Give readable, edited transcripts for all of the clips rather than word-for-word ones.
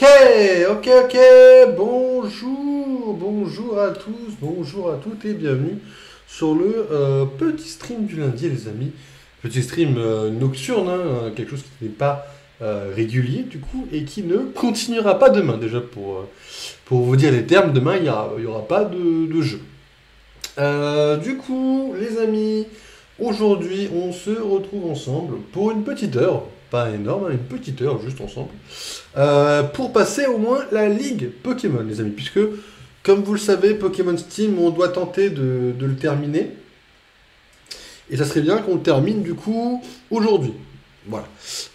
Ok, bonjour à tous, bonjour à toutes et bienvenue sur le petit stream du lundi les amis. Petit stream nocturne, hein, quelque chose qui n'est pas régulier du coup et qui ne continuera pas demain déjà pour vous dire les termes, demain il y aura pas de jeu. Du coup les amis, aujourd'hui on se retrouve ensemble pour une petite heure. Pas énorme, hein, une petite heure juste ensemble, pour passer au moins la ligue Pokémon, les amis, puisque, comme vous le savez, Pokémon Steam, on doit tenter de le terminer, et ça serait bien qu'on le termine, du coup, aujourd'hui. Voilà.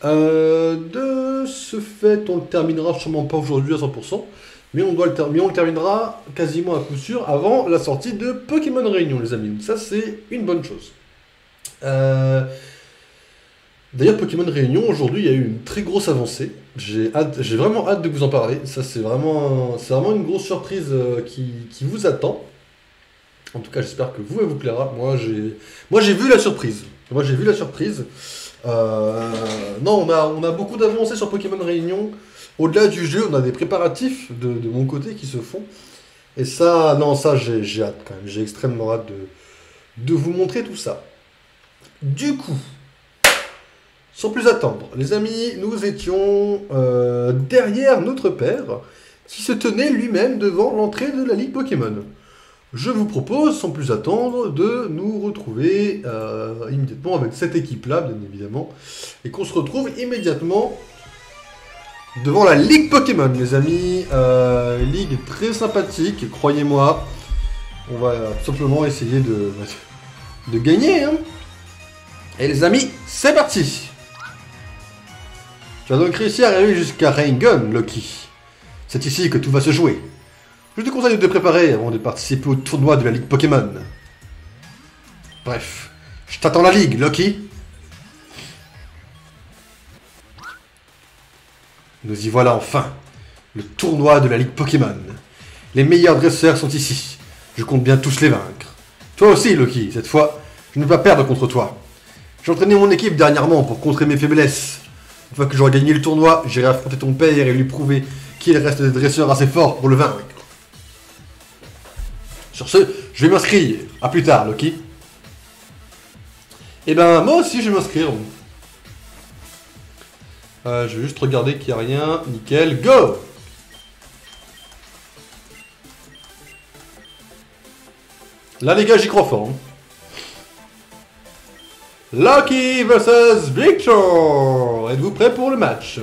De ce fait, on le terminera sûrement pas aujourd'hui à 100%, mais on le terminera quasiment à coup sûr avant la sortie de Pokémon Réunion, les amis. Donc ça, c'est une bonne chose. D'ailleurs, Pokémon Réunion, aujourd'hui, il y a eu une très grosse avancée. J'ai vraiment hâte de vous en parler. Ça, c'est vraiment une grosse surprise qui vous attend. En tout cas, j'espère que elle vous plaira. Moi, j'ai vu la surprise. Non, on a beaucoup d'avancées sur Pokémon Réunion. Au-delà du jeu, on a des préparatifs de mon côté qui se font. Et ça, non, ça, j'ai hâte quand même. J'ai extrêmement hâte de vous montrer tout ça. Du coup... Sans plus attendre, les amis, nous étions derrière notre père, qui se tenait lui-même devant l'entrée de la Ligue Pokémon. Je vous propose, sans plus attendre, de nous retrouver immédiatement avec cette équipe-là, bien évidemment, et qu'on se retrouve immédiatement devant la Ligue Pokémon, les amis. Ligue très sympathique, croyez-moi. On va tout simplement essayer de gagner, hein. Et les amis, c'est parti! Tu vas donc réussir à arriver jusqu'à Reingon, Loki. C'est ici que tout va se jouer. Je te conseille de te préparer avant de participer au tournoi de la Ligue Pokémon. Bref, je t'attends la Ligue, Loki. Nous y voilà enfin. Le tournoi de la Ligue Pokémon. Les meilleurs dresseurs sont ici. Je compte bien tous les vaincre. Toi aussi, Loki, cette fois, je ne vais pas perdre contre toi. J'ai entraîné mon équipe dernièrement pour contrer mes faiblesses. Une fois que j'aurai gagné le tournoi, j'irai affronter ton père et lui prouver qu'il reste des dresseurs assez forts pour le vaincre. Sur ce, je vais m'inscrire. A plus tard, Loki. Eh ben, moi aussi, je vais m'inscrire. Je vais juste regarder qu'il n'y a rien. Nickel. Go! Là, les gars, j'y crois fort. Hein. Loki vs Victor. Êtes-vous prêts pour le match?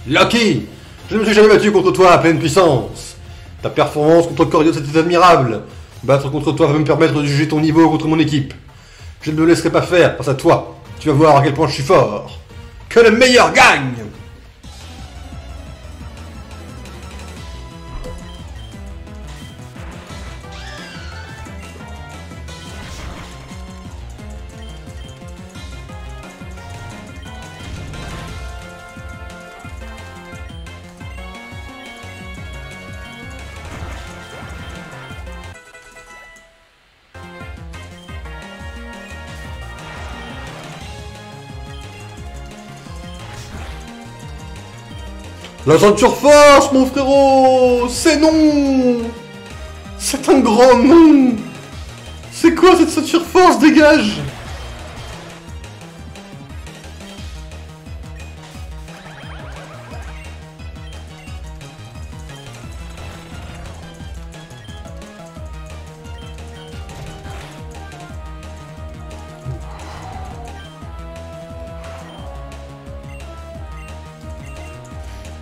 Loki, je ne me suis jamais battu contre toi à pleine puissance. Ta performance contre Coriolis était admirable. Battre contre toi va me permettre de juger ton niveau contre mon équipe. Je ne me laisserai pas faire face à toi. Tu vas voir à quel point je suis fort. Que le meilleur gagne! La ceinture force, mon frérot! C'est non! C'est un grand non! C'est quoi cette ceinture force? Dégage!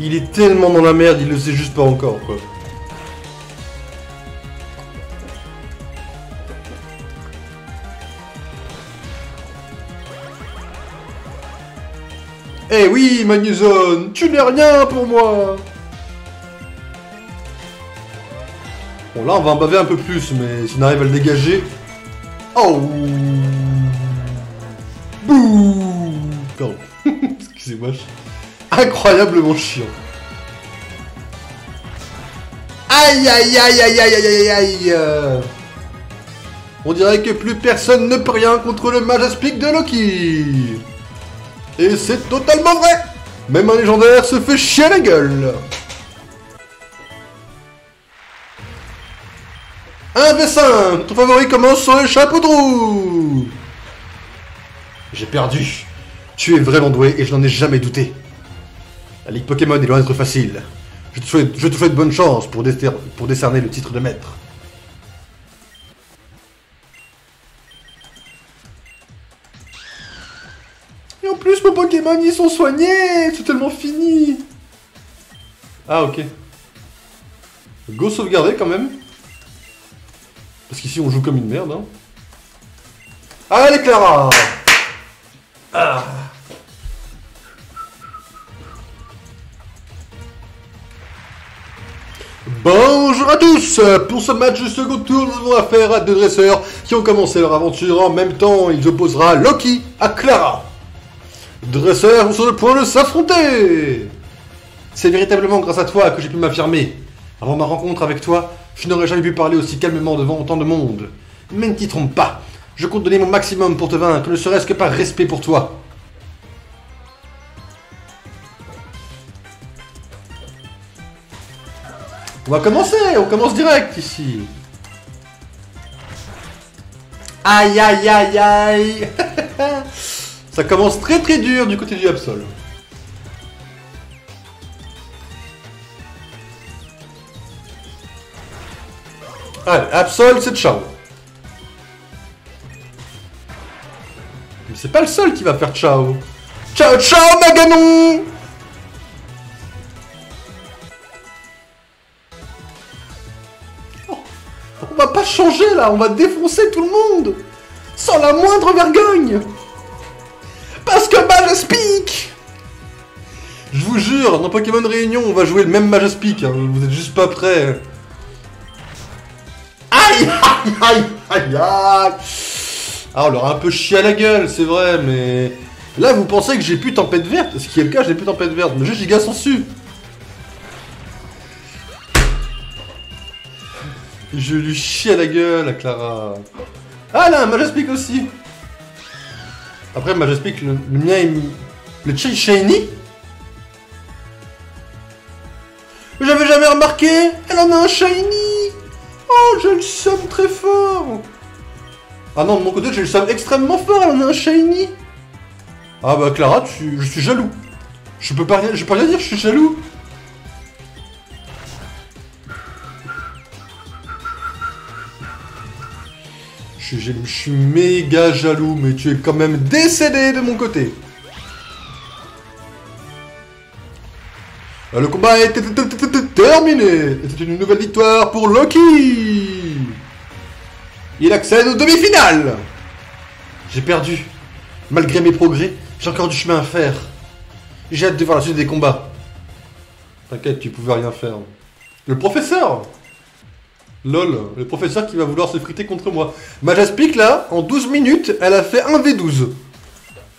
Il est tellement dans la merde, il le sait juste pas encore, quoi. Eh oui, Magnezone, tu n'es rien pour moi. Bon, là, on va en baver un peu plus, mais si on arrive à le dégager... Oh! Bouh! Pardon. Excusez-moi. Incroyablement chiant. Aïe aïe aïe aïe aïe aïe aïe aïe. On dirait que plus personne ne peut rien contre le Majestic de Loki. Et c'est totalement vrai. Même un légendaire se fait chier la gueule. 1v5, ton favori commence sur le chapeau de roue. J'ai perdu. Tu es vraiment doué et je n'en ai jamais douté. La Ligue Pokémon est loin d'être facile. Je te souhaite bonne chance pour décerner le titre de maître. Et en plus, mes Pokémon, ils sont soignés. C'est tellement fini. Ah, ok. Go sauvegarder quand même. Parce qu'ici, on joue comme une merde. Hein. Allez, Clara. Ah. Bonjour à tous. Pour ce match de second tour, nous avons affaire à deux dresseurs qui ont commencé leur aventure en même temps. Ils opposera Loki à Clara. Deux dresseurs sont sur le point de s'affronter. C'est véritablement grâce à toi que j'ai pu m'affirmer. Avant ma rencontre avec toi, je n'aurais jamais pu parler aussi calmement devant autant de monde. Mais ne t'y trompe pas. Je compte donner mon maximum pour te vaincre, ne serait-ce que par respect pour toi. On va commencer, on commence direct ici. Aïe aïe aïe aïe. Ça commence très très dur du côté du Absol. Allez, Absol, c'est ciao. Mais c'est pas le seul qui va faire ciao. Ciao ciao Maganon. On va pas changer là, on va défoncer tout le monde sans la moindre vergogne. Parce que Majestic. Je vous jure, dans Pokémon Réunion, on va jouer le même Majestic, hein. Vous êtes juste pas prêts. Aïe aïe aïe aïe aïe. Ah, on leur a un peu chié à la gueule, c'est vrai, mais... Là, vous pensez que j'ai plus tempête verte? Ce qui est le cas, j'ai plus tempête verte, mais juste giga sans su. Je lui chie à la gueule à Clara. Ah là, un Majestic aussi. Après, Majestic, le mien, le Shiny. J'avais jamais remarqué. Elle en a un Shiny. Oh, j'ai le somme très fort. Ah non, de mon côté, j'ai le somme extrêmement fort. Elle en a un Shiny. Ah bah Clara, je suis jaloux. Je peux pas rien dire, je suis jaloux. Je suis méga jaloux, mais tu es quand même décédé de mon côté. Le combat est terminé. C'est une nouvelle victoire pour Loki. Il accède aux demi-finales. J'ai perdu. Malgré mes progrès, j'ai encore du chemin à faire. J'ai hâte de voir la suite des combats. T'inquiète, tu pouvais rien faire. Le professeur. Lol, le professeur qui va vouloir se friter contre moi. Majestic, là, en 12 minutes, elle a fait 1v12.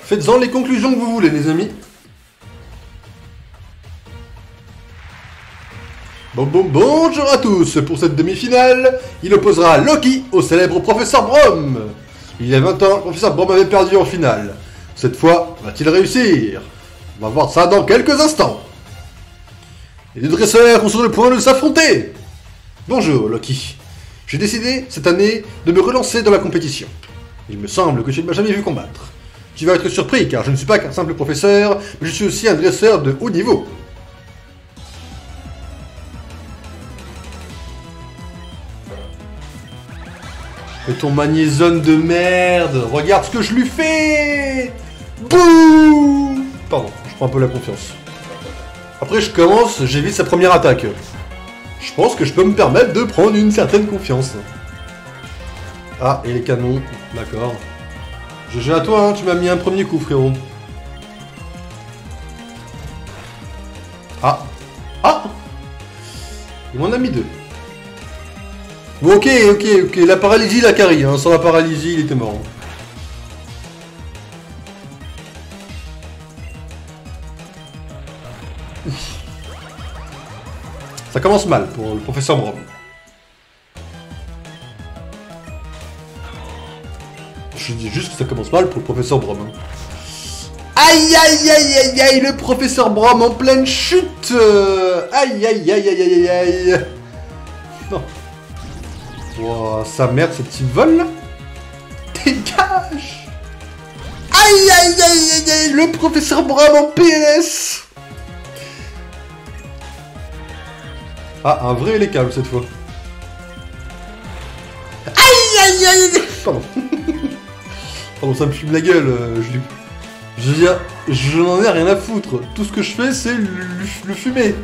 Faites-en les conclusions que vous voulez, les amis. Bonjour à tous. Pour cette demi-finale, il opposera Loki au célèbre professeur Brom. Il y a 20 ans, le professeur Brom avait perdu en finale. Cette fois, va-t-il réussir? On va voir ça dans quelques instants. Les deux dresseurs sont sur le point de s'affronter. Bonjour Loki, j'ai décidé cette année de me relancer dans la compétition. Il me semble que tu ne m'as jamais vu combattre. Tu vas être surpris car je ne suis pas qu'un simple professeur, mais je suis aussi un dresseur de haut niveau. Et ton magnézone de merde, regarde ce que je lui fais. Bouh. Pardon, je prends un peu la confiance. Après je commence, j'évite sa première attaque. Je pense que je peux me permettre de prendre une certaine confiance. Ah, et les canons, d'accord. GG à toi, hein, tu m'as mis un premier coup, frérot. Ah. Ah. Il m'en a mis deux. Bon, ok. La paralysie, la carry. Hein. Sans la paralysie, il était mort. Ça commence mal pour le professeur Brom. Je dis juste que ça commence mal pour le professeur Brom. Hein. Aïe aïe aïe aïe aïe, le professeur Brom en pleine chute. Aïe aïe aïe aïe aïe aïe. Non. Wow, sa merde, ce petit vol là. Dégage. Aïe aïe aïe aïe aïe, le professeur Brom en PLS. Ah, un vrai les câbles cette fois. Aïe aïe aïe. Pardon. Pardon, ça me fume la gueule. Je veux dire, je n'en ai rien à foutre. Tout ce que je fais, c'est le fumer.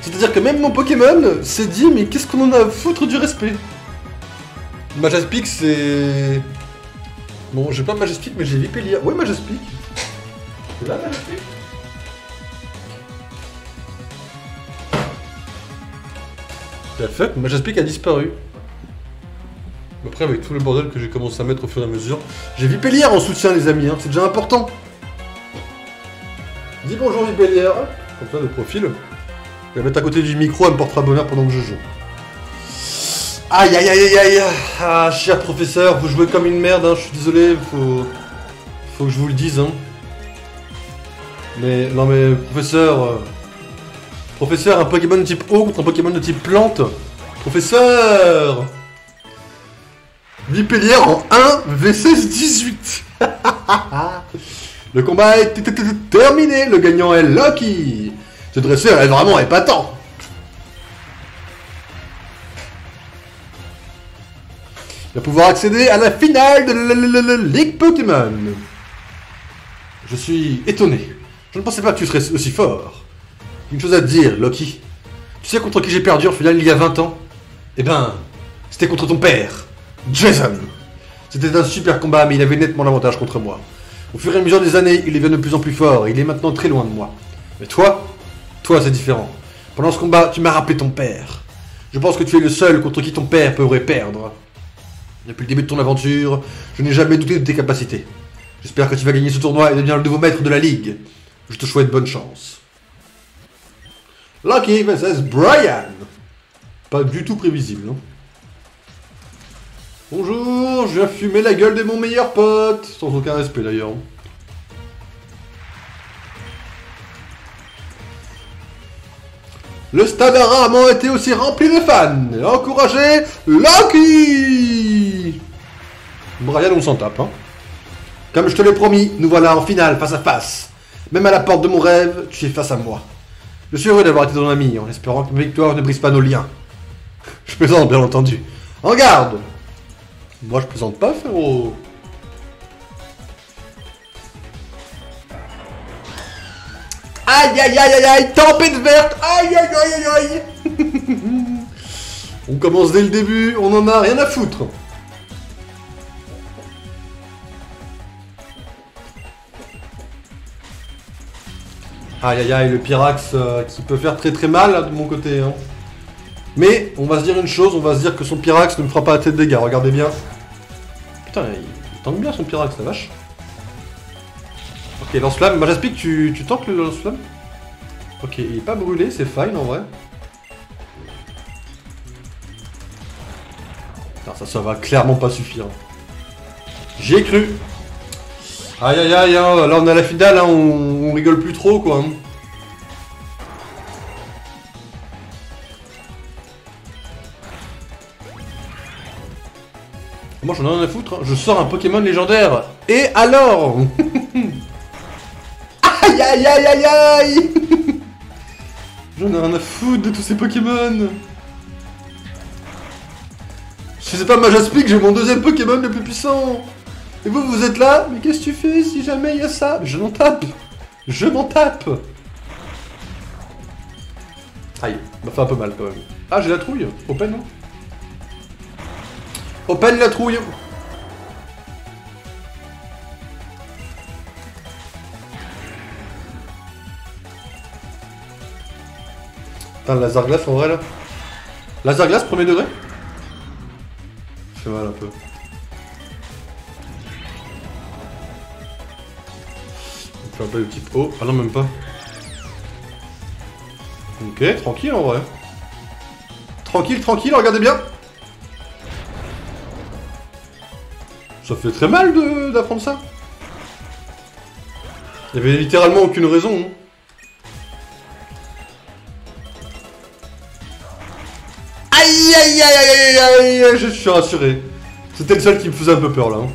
C'est-à-dire que même mon Pokémon s'est dit, mais qu'est-ce qu'on en a à foutre du respect? Majaspic, c'est... Bon, j'ai pas Majaspic, mais j'ai Vipélia. Ouais, Majaspic. C'est là, Majaspic. La fuck, Majaspic a disparu. Après, avec tout le bordel que j'ai commencé à mettre au fur et à mesure, j'ai Vipélière en soutien, les amis, hein, c'est déjà important. Dis bonjour, Vipélière. Comme ça, de profil. Je vais mettre à côté du micro, elle me portera bonheur pendant que je joue. Aïe, aïe, aïe, aïe, aïe. Ah, cher professeur, vous jouez comme une merde, hein, je suis désolé, faut que je vous le dise, hein. Mais, non mais, professeur... Professeur, un Pokémon de type eau contre un Pokémon de type plante. Professeur! Vipélière en 1 V16 18. Le combat est terminé, le gagnant est Lucky. Ce dresseur est vraiment épatant. Il va pouvoir accéder à la finale de la Ligue Pokémon. Je suis étonné. Je ne pensais pas que tu serais aussi fort. Une chose à te dire, Lucky. Tu sais contre qui j'ai perdu en finale il y a 20 ans? Eh ben, c'était contre ton père. Jason. C'était un super combat, mais il avait nettement l'avantage contre moi. Au fur et à mesure des années, il devient de plus en plus fort, et il est maintenant très loin de moi. Mais toi c'est différent. Pendant ce combat, tu m'as rappelé ton père. Je pense que tu es le seul contre qui ton père pourrait perdre. Depuis le début de ton aventure, je n'ai jamais douté de tes capacités. J'espère que tu vas gagner ce tournoi et devenir le nouveau maître de la Ligue. Je te souhaite bonne chance. Lucky vs Brian. Pas du tout prévisible, hein. Bonjour, je viens fumer la gueule de mon meilleur pote. Sans aucun respect d'ailleurs. Le stade a rarement été aussi rempli de fans. Encouragez Lucky. Brian, on s'en tape, hein. Comme je te l'ai promis, nous voilà en finale, face à face. Même à la porte de mon rêve, tu es face à moi. Je suis heureux d'avoir été ton ami, en espérant que ma victoire ne brise pas nos liens. Je plaisante, bien entendu. En garde. Moi, je plaisante pas, frérot. Aïe, aïe, aïe, aïe, aïe, tempête verte. Aïe, aïe, aïe, aïe, aïe. On commence dès le début, on en a rien à foutre. Aïe, aïe, aïe, le Pyrax qui peut faire très très mal, là, de mon côté, hein. Mais, on va se dire une chose, on va se dire que son Pyrax ne me fera pas assez de dégâts, regardez bien. Putain, il tente bien son Pyrax, la vache. Ok, lance-flamme. Majaspic, tu tentes le lance-flamme? Ok, il est pas brûlé, c'est fine en vrai. Putain, ça va clairement pas suffire. J'y ai cru. Aïe aïe aïe, hein. Là on est à la finale, hein. On rigole plus trop quoi. Hein. Moi j'en ai rien à foutre, hein. Je sors un Pokémon légendaire. Et alors? Aïe aïe aïe aïe aïe. J'en ai rien à foutre de tous ces Pokémon. Je sais pas, Majaspic, j'ai mon deuxième Pokémon le plus puissant. Et vous, vous êtes là? Mais qu'est-ce que tu fais si jamais il y a ça? Je m'en tape. Je m'en tape. Aïe, m'a fait un peu mal quand même. Ah, j'ai la trouille. Open, non? Open la trouille. Putain, le laser glace en vrai là. Laser glace premier degré? Ça fait mal un peu. On fait un peu le type O. Ah non, même pas. Ok, tranquille en vrai. Tranquille, tranquille, regardez bien. Ça fait très mal d'apprendre ça. Il y avait littéralement aucune raison. Hein. Aïe aïe aïe aïe aïe aïe, je suis rassuré. C'était le seul qui me faisait un peu peur là. Hein.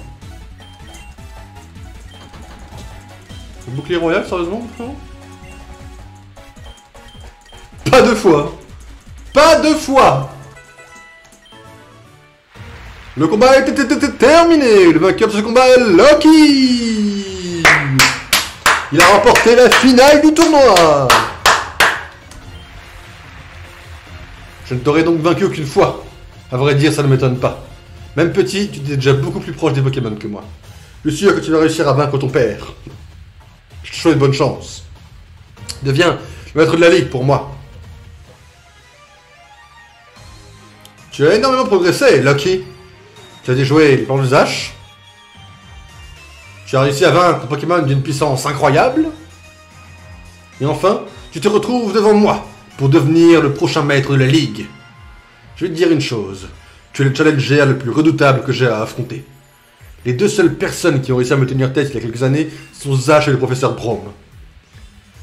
Le bouclier royal, sérieusement, frérot? Pas deux fois. Pas deux fois. Le combat est terminé. Le vainqueur de ce combat est Loki. Il a remporté la finale du tournoi. Je ne t'aurais donc vaincu aucune fois. À vrai dire, ça ne m'étonne pas. Même petit, tu étais déjà beaucoup plus proche des Pokémon que moi. Je suis sûr que tu vas réussir à vaincre ton père. Je te souhaite bonne chance. Deviens le maître de la ligue pour moi. Tu as énormément progressé, Loki. Tu as déjoué les plans d'usage. Tu as réussi à vaincre un Pokémon d'une puissance incroyable. Et enfin, tu te retrouves devant moi pour devenir le prochain maître de la ligue. Je vais te dire une chose. Tu es le challenger le plus redoutable que j'ai à affronter. Les deux seules personnes qui ont réussi à me tenir tête il y a quelques années sont Zash et le professeur Braum.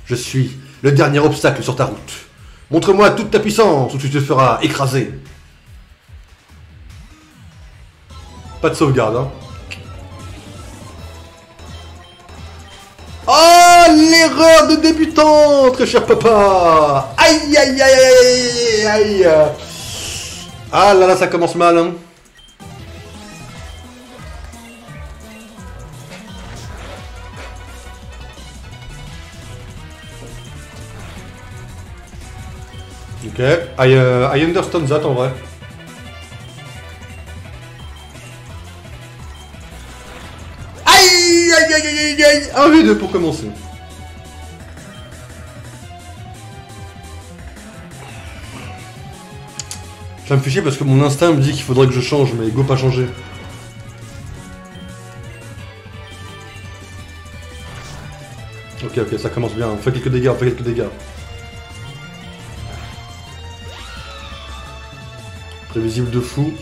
Je suis le dernier obstacle sur ta route. Montre-moi toute ta puissance ou tu te feras écraser. Pas de sauvegarde, hein. Oh, l'erreur de débutant, très cher papa. Aïe, aïe, aïe, aïe, aïe, aïe. Ah là là, ça commence mal, hein. Ok, I understand that en vrai. Aïe, aïe, aïe, aïe, aïe. 1v2 pour commencer. Ça me fait chier parce que mon instinct me dit qu'il faudrait que je change, mais go pas changer. Ok, ok, ça commence bien. On fait quelques dégâts, on fait quelques dégâts. Prévisible de fou.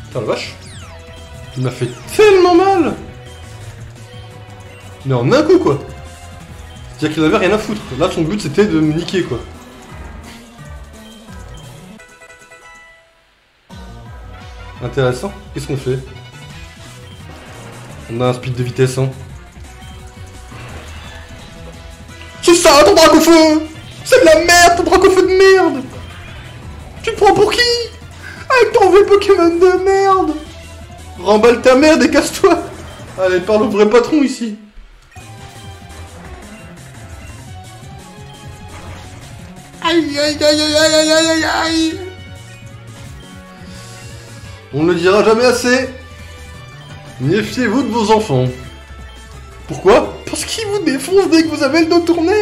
Putain la vache. Il m'a fait tellement mal. Mais en un coup quoi. C'est-à-dire qu'il avait rien à foutre. Là son but c'était de me niquer quoi. Intéressant. Qu'est-ce qu'on fait? On a un speed de vitesse hein. C'est ça ton Dracofeu! C'est de la merde ton Dracofeu de merde! Tu te prends pour qui? Avec ton vieux Pokémon de merde! Remballe ta merde et casse-toi! Allez, parle au vrai patron ici! Aïe aïe aïe aïe aïe aïe aïe aïe! On ne le dira jamais assez! Méfiez-vous de vos enfants! Pourquoi? Parce qu'ils vous défoncent dès que vous avez le dos tourné!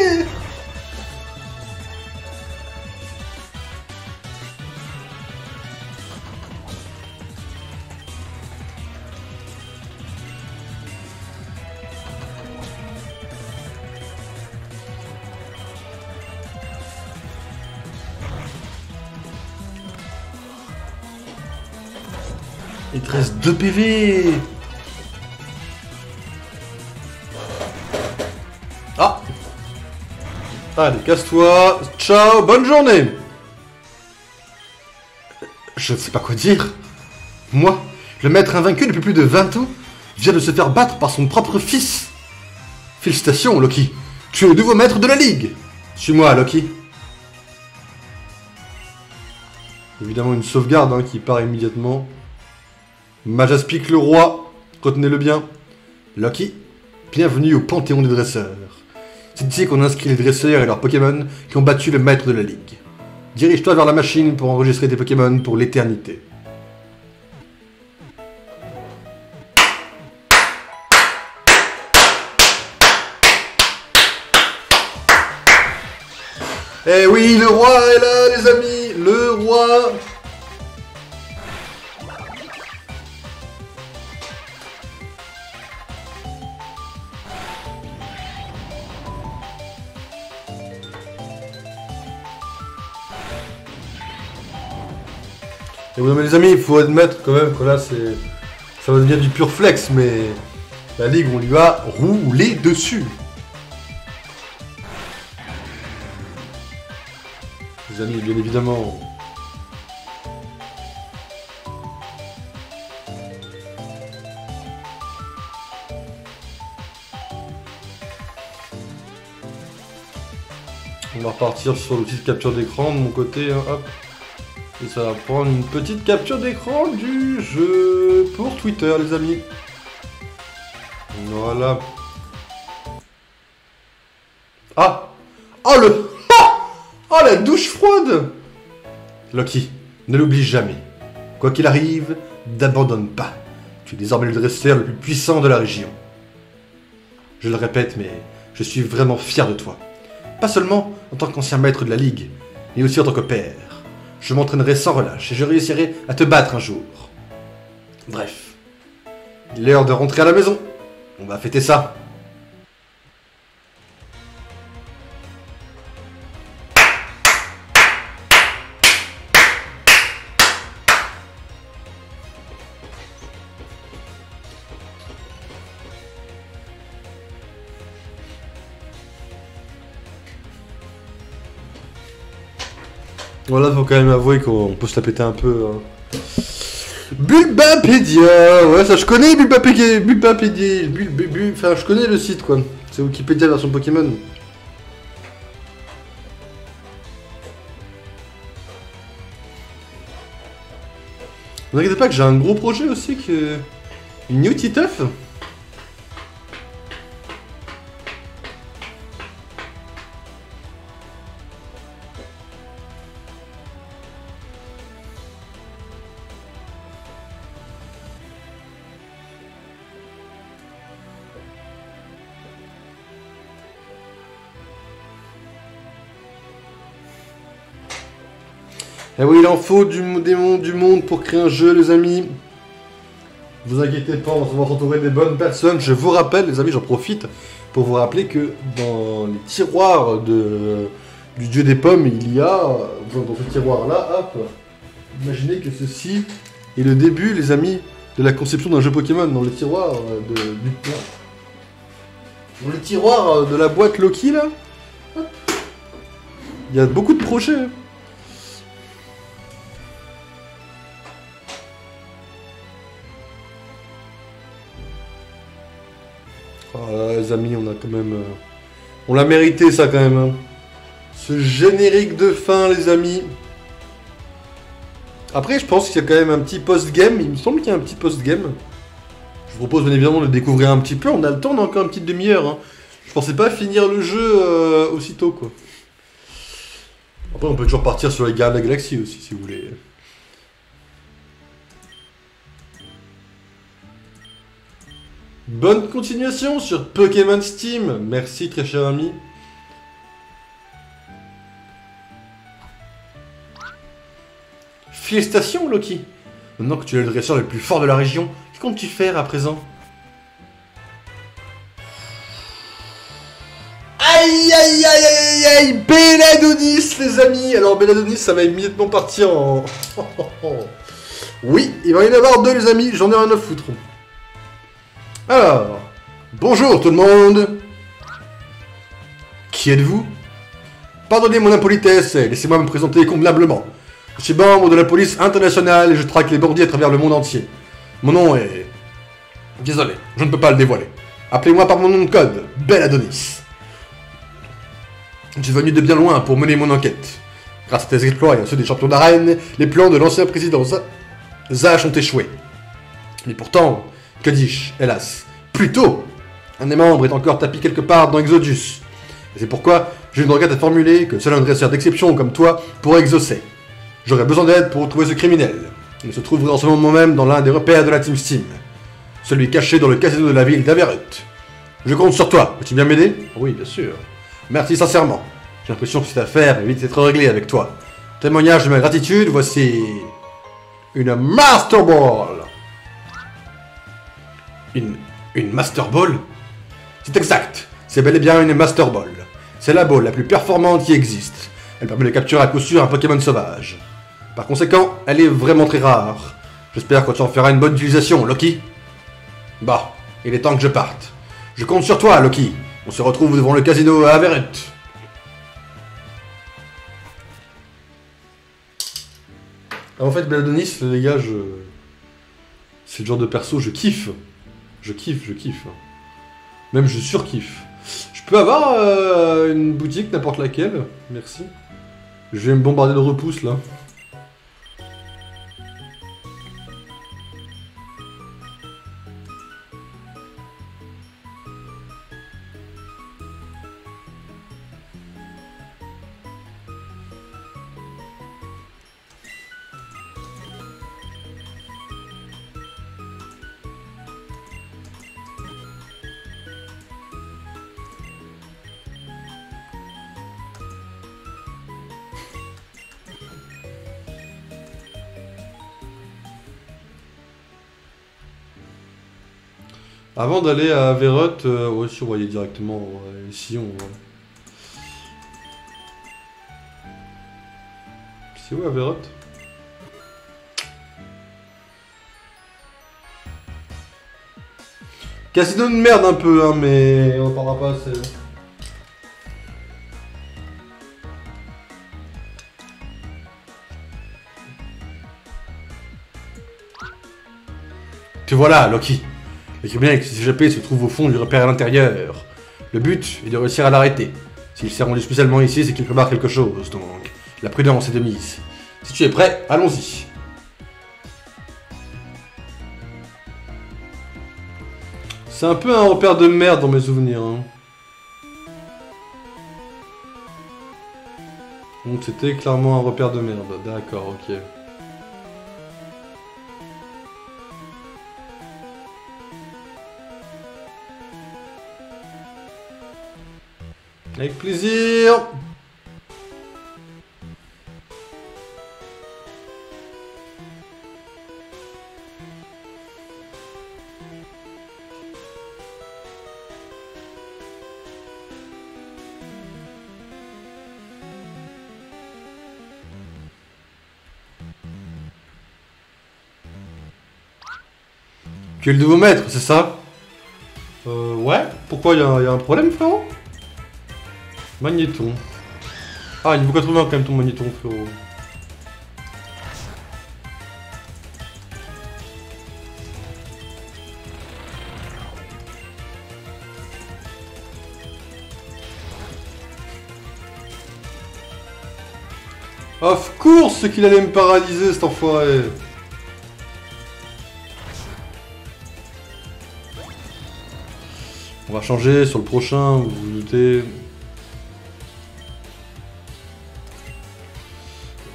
Il te reste 2 PV! Ah! Allez, casse-toi! Ciao! Bonne journée! Je ne sais pas quoi dire. Moi, le maître invaincu depuis plus de 20 ans, vient de se faire battre par son propre fils. Félicitations, Loki. Tu es le nouveau maître de la Ligue. Suis-moi, Loki. Évidemment, une sauvegarde hein, qui part immédiatement. Majaspic le roi, retenez-le bien. Loki, bienvenue au Panthéon des dresseurs. C'est ici qu'on inscrit les dresseurs et leurs Pokémon qui ont battu le maître de la Ligue. Dirige-toi vers la machine pour enregistrer tes Pokémon pour l'éternité. Eh oui, le roi est là, les amis. Le roi. Et oui, mais les amis, il faut admettre quand même que là, ça va devenir du pur flex, mais la ligue, on lui a roulé dessus. Les amis, bien évidemment. On va repartir sur l'outil de capture d'écran de mon côté, hein, hop. Et ça va prendre une petite capture d'écran du jeu pour Twitter, les amis. Voilà. Ah! Oh le... Oh la douche froide! Loki, ne l'oublie jamais. Quoi qu'il arrive, n'abandonne pas. Tu es désormais le dresseur le plus puissant de la région. Je le répète, mais je suis vraiment fier de toi. Pas seulement en tant qu'ancien maître de la Ligue, mais aussi en tant que père. Je m'entraînerai sans relâche et je réussirai à te battre un jour. Bref, il est l'heure de rentrer à la maison. On va fêter ça. Voilà, faut quand même avouer qu'on peut se la péter un peu. Hein. Bulbapédia, ouais, ça je connais Bulbapédia, enfin je connais le site quoi. C'est Wikipédia version Pokémon. Vous inquiétez pas que j'ai un gros projet aussi que... Une new Titeuf. Eh oui, il en faut du monde pour créer un jeu, les amis. Vous inquiétez pas, on va s'entourer des bonnes personnes. Je vous rappelle, les amis, j'en profite pour vous rappeler que dans les tiroirs du dieu des pommes, il y a, dans ce tiroir-là, hop, imaginez que ceci est le début, les amis, de la conception d'un jeu Pokémon dans le tiroir du plan. Dans le tiroir de la boîte Loki, là, hop. Il y a beaucoup de projets. Oh, les amis, on a quand même... on l'a mérité ça quand même. Hein. Ce générique de fin, les amis. Après, je pense qu'il y a quand même un petit post-game. Il me semble qu'il y a un petit post-game. Je vous propose bien évidemment de le découvrir un petit peu. On a le temps, on a encore une petite demi-heure. Hein. Je pensais pas finir le jeu aussitôt, quoi. Après, on peut toujours partir sur les gardes de la galaxie aussi, si vous voulez. Bonne continuation sur Pokémon Steam. Merci, très cher ami. Félicitations, Loki. Maintenant que tu es le dresseur le plus fort de la région, que comptes-tu faire à présent? Aïe, aïe, aïe, aïe, aïe, Belladonis, les amis. Alors, Belladonis, ça va immédiatement partir en... Oui, il va y en avoir deux, les amis. J'en ai rien à foutre. Alors, bonjour tout le monde. Qui êtes-vous? Pardonnez mon impolitesse, laissez-moi me présenter convenablement. Je suis membre de la police internationale et je traque les bandits à travers le monde entier. Mon nom est... Désolé, je ne peux pas le dévoiler. Appelez-moi par mon nom de code, Belladonis. Je suis venu de bien loin pour mener mon enquête. Grâce à tes exploits et à ceux des champions d'arène, les plans de l'ancien président Zash ont échoué. Mais pourtant... Que dis-je, hélas. Plutôt, un des membres est encore tapis quelque part dans Exodus. Et c'est pourquoi j'ai une requête à formuler que seul un dresseur d'exception comme toi pourrait exaucer. J'aurais besoin d'aide pour retrouver ce criminel. Il se trouverait en ce moment même dans l'un des repères de la Team Steam. Celui caché dans le casino de la ville d'Averut. Je compte sur toi. Peux-tu bien m'aider? Oui, bien sûr. Merci sincèrement. J'ai l'impression que cette affaire mérite d'être réglée avec toi. Témoignage de ma gratitude, voici... une Master Ball. Une Master Ball? C'est exact, c'est bel et bien une Master Ball. C'est la ball la plus performante qui existe. Elle permet de capturer à coup sûr un Pokémon sauvage. Par conséquent, elle est vraiment très rare. J'espère que tu en feras une bonne utilisation, Loki. Bah, il est temps que je parte. Je compte sur toi, Loki. On se retrouve devant le casino à Everett. En fait, Belladonna, les gars, c'est le genre de perso, je kiffe. Je kiffe. Même je surkiffe. Je peux avoir une boutique, n'importe laquelle. Merci. Je vais me bombarder de repousses, là. Avant d'aller à Everett, ouais, si on va y aller directement, ici on va... C'est où Everett? Casino de merde un peu, hein, mais on parlera pas assez. Te voilà, Loki. Le criminel qui s'est échappé se trouve au fond du repère à l'intérieur. Le but est de réussir à l'arrêter. S'il s'est rendu spécialement ici, c'est qu'il prépare quelque chose, donc la prudence est de mise. Si tu es prêt, allons-y. C'est un peu un repère de merde dans mes souvenirs. Hein. Donc c'était clairement un repère de merde. D'accord, ok. Avec plaisir. Tu es le nouveau maître, c'est ça? Ouais. Pourquoi y a un problème, frérot? Magnéton. Ah, niveau 80 quand même ton magnéton, frérot. Of course qu'il allait me paralyser, cet enfoiré. On va changer sur le prochain, vous vous doutez.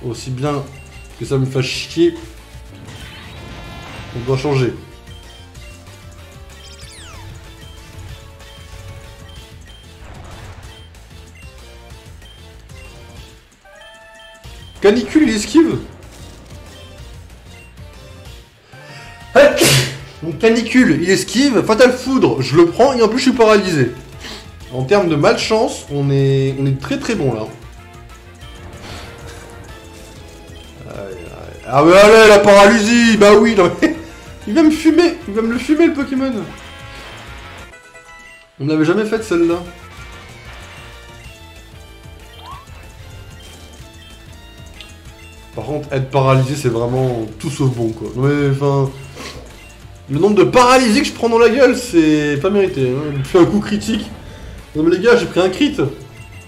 Aussi bien que ça me fasse chier, on doit changer. Canicule, il esquive. Donc canicule, il esquive, fatal foudre, je le prends et en plus je suis paralysé. En termes de malchance, on est très très bon là. Ah mais allez, la paralysie, bah oui, non, mais... il va me fumer, il va me le fumer le Pokémon. On n'avait jamais fait celle-là. Par contre, être paralysé, c'est vraiment tout sauf bon, quoi. Non mais, enfin... Le nombre de paralysies que je prends dans la gueule, c'est pas mérité. Hein. Il me fait un coup critique. Non mais les gars, j'ai pris un crit.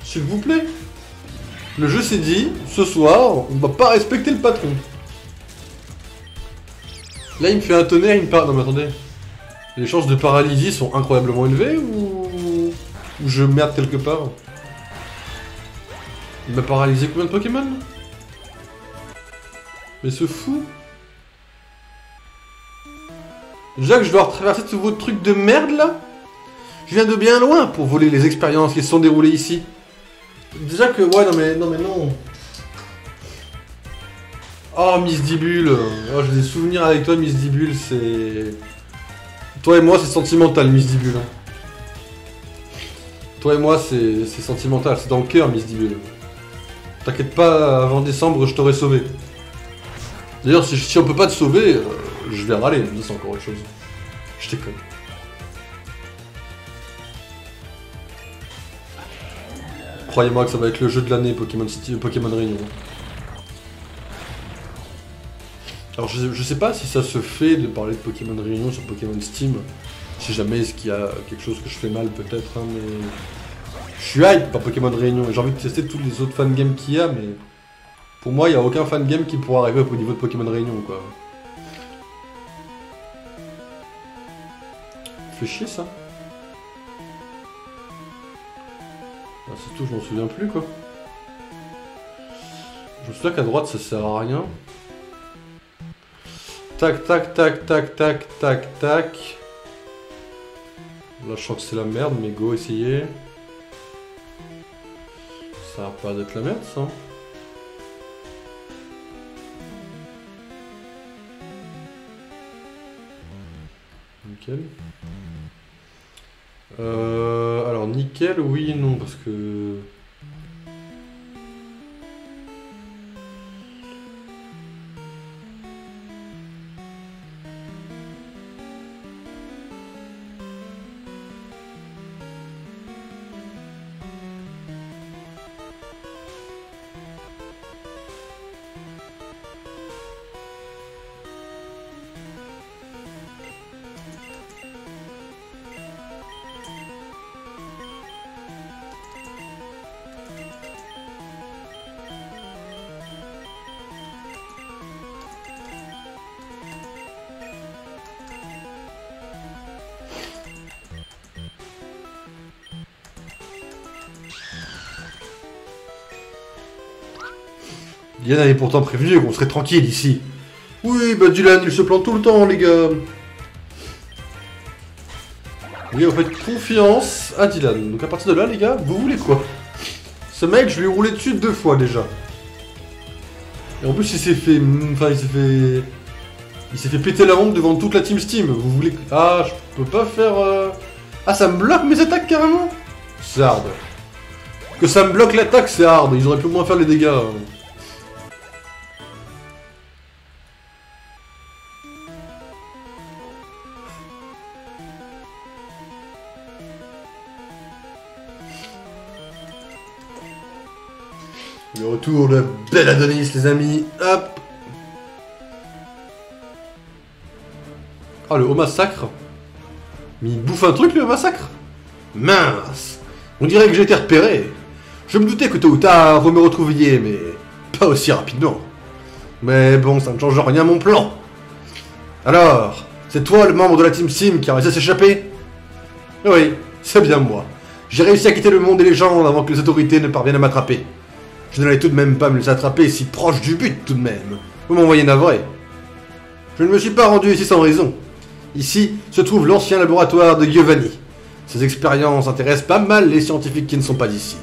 S'il vous plaît. Le jeu s'est dit, ce soir, on va pas respecter le patron. Là, il me fait un tonnerre, il me parle... Non mais attendez. Les chances de paralysie sont incroyablement élevées ou je merde quelque part? Il m'a paralysé combien de Pokémon? Mais ce fou. Déjà que je dois retraverser tous vos trucs de merde là. Je viens de bien loin pour voler les expériences qui se sont déroulées ici. Déjà que... Ouais, non mais non. Oh, Miss Dibule. Oh, j'ai des souvenirs avec toi, Miss Dibule, c'est... Toi et moi, c'est sentimental, Miss Dibule. Toi et moi, c'est sentimental. C'est dans le cœur, Miss Dibule. T'inquiète pas, avant décembre, je t'aurai sauvé. D'ailleurs, si on peut pas te sauver, je vais râler, mais c'est encore autre chose. Je déconne. Croyez-moi que ça va être le jeu de l'année Pokémon City, Pokémon Réunion. Alors je sais pas si ça se fait de parler de Pokémon Réunion sur Pokémon Steam. Si jamais est-ce qu'il y a quelque chose que je fais mal peut-être, hein, mais... Je suis hype par Pokémon Réunion et j'ai envie de tester tous les autres fangames qu'il y a, mais... Pour moi, il n'y a aucun fangame qui pourra arriver au niveau de Pokémon Réunion, quoi. Fait chier, ça. Ah, c'est tout, je m'en souviens plus, quoi. Je me souviens qu'à droite, ça sert à rien. Tac, tac, tac, tac, tac, tac, tac. Là, je sens que c'est la merde, mais go, essayez. Ça va pas d'être la merde, ça. Nickel. Alors, nickel, oui et non, parce que... Diane avait pourtant prévenu qu'on serait tranquille ici. Oui, bah Dylan, il se plante tout le temps, les gars. Oui, vous faites confiance à Dylan. Donc à partir de là, les gars, vous voulez quoi? Ce mec, je lui ai roulé dessus 2 fois déjà. Et en plus, il s'est fait... Enfin, il s'est fait péter la honte devant toute la Team Steam. Vous voulez... Ah, je peux pas faire... Ah, ça me bloque mes attaques, carrément? C'est hard. Que ça me bloque l'attaque, c'est hard. Ils auraient pu au moins faire les dégâts. Le retour de bel Adonis, les amis. Hop. Ah, le haut massacre. Mais il bouffe un truc, le haut massacre. Mince. On dirait que j'ai été repéré. Je me doutais que tôt ou tard, vous me retrouviez, mais pas aussi rapidement. Mais bon, ça ne change rien à mon plan. Alors, c'est toi le membre de la Team Sim qui a réussi à s'échapper? Oui, c'est bien moi. J'ai réussi à quitter le monde des légendes avant que les autorités ne parviennent à m'attraper. Je n'allais tout de même pas me laisser attraper si proche du but tout de même. Vous m'envoyez navré. Je ne me suis pas rendu ici sans raison. Ici se trouve l'ancien laboratoire de Giovanni. Ces expériences intéressent pas mal les scientifiques qui ne sont pas d'ici.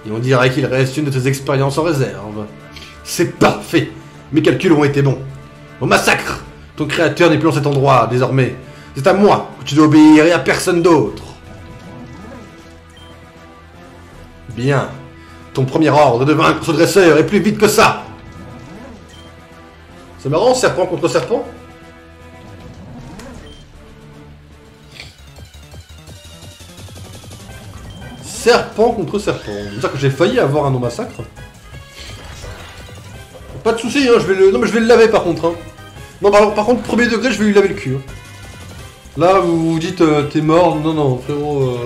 Et on dirait qu'il reste une de ces expériences en réserve. C'est parfait. Mes calculs ont été bons. Au massacre. Ton créateur n'est plus dans cet endroit désormais. C'est à moi que tu dois obéir et à personne d'autre. Bien. Ton premier ordre de vaincre ce dresseur est plus vite que ça. C'est marrant, serpent contre serpent. Serpent contre serpent. C'est-à-dire que j'ai failli avoir un massacre. Pas de soucis, hein, je vais le... Non mais je vais le laver par contre. Hein. Non, par contre, premier degré, je vais lui laver le cul. Hein. Là, vous vous dites, t'es mort. Non, non, frérot.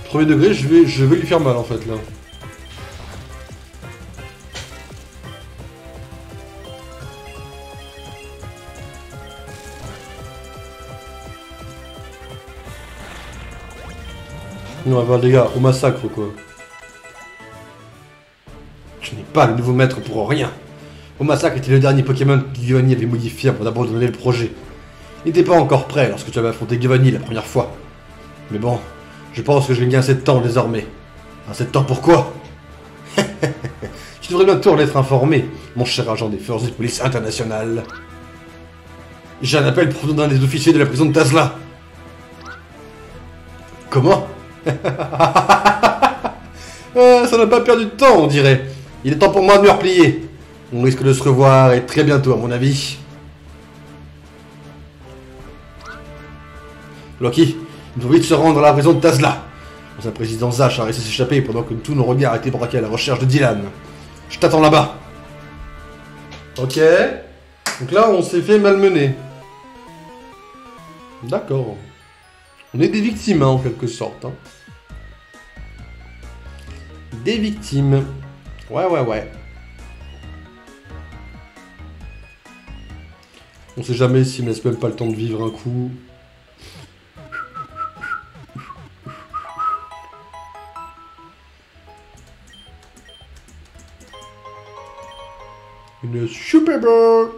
Premier degré, je vais lui faire mal en fait là. Non, bah, les gars, au massacre quoi. Je n'ai pas le nouveau maître pour rien. Au massacre était le dernier Pokémon que Giovanni avait modifié avant d'abandonner le projet. Il n'était pas encore prêt lorsque tu avais affronté Giovanni la première fois. Mais bon, je pense que je gagne assez de temps désormais. Assez de temps pourquoi? Tu devrais bientôt en être informé, mon cher agent des forces de police internationales. J'ai un appel provenant d'un des officiers de la prison de Tazla. Comment? Ça n'a pas perdu de temps, on dirait. Il est temps pour moi de me replier. On risque de se revoir et très bientôt à mon avis. Loki, il faut vite se rendre à la prison de Tazla. L'ancien président Zach a réussi à s'échapper pendant que tous nos regards étaient braqués à la recherche de Dylan. Je t'attends là-bas. Ok. Donc là, on s'est fait malmener. D'accord. On est des victimes, hein, en quelque sorte. Hein. Des victimes. Ouais. On sait jamais s'il me laisse même pas le temps de vivre un coup. Une Super Bowl.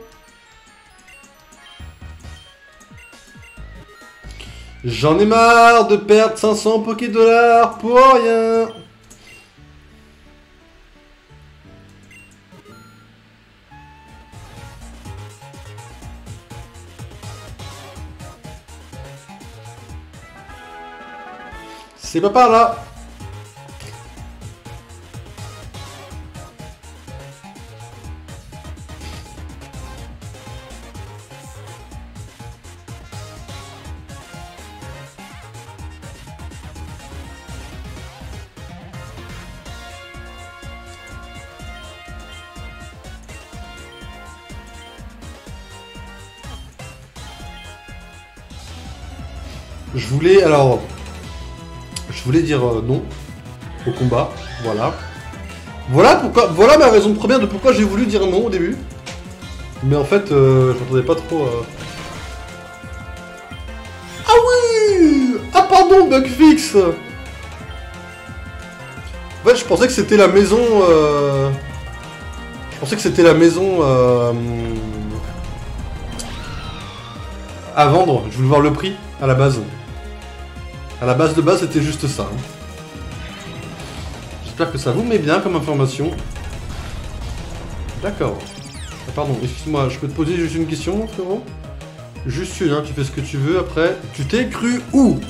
J'en ai marre de perdre 500 Poké-Dollars pour rien. C'est pas par là. Je voulais dire non au combat, voilà. Voilà ma raison première de pourquoi j'ai voulu dire non au début. Mais en fait, je m'entendais pas trop. Ah oui! Ah pardon, Bugfix! En fait, je pensais que c'était la maison. Je pensais que c'était la maison à vendre. Je voulais voir le prix à la base. À la base de base, c'était juste ça. Hein. J'espère que ça vous met bien comme information. D'accord. Ah, pardon, excuse-moi, je peux te poser juste une question, frérot? Juste une, hein, tu fais ce que tu veux, après... Tu t'es cru où?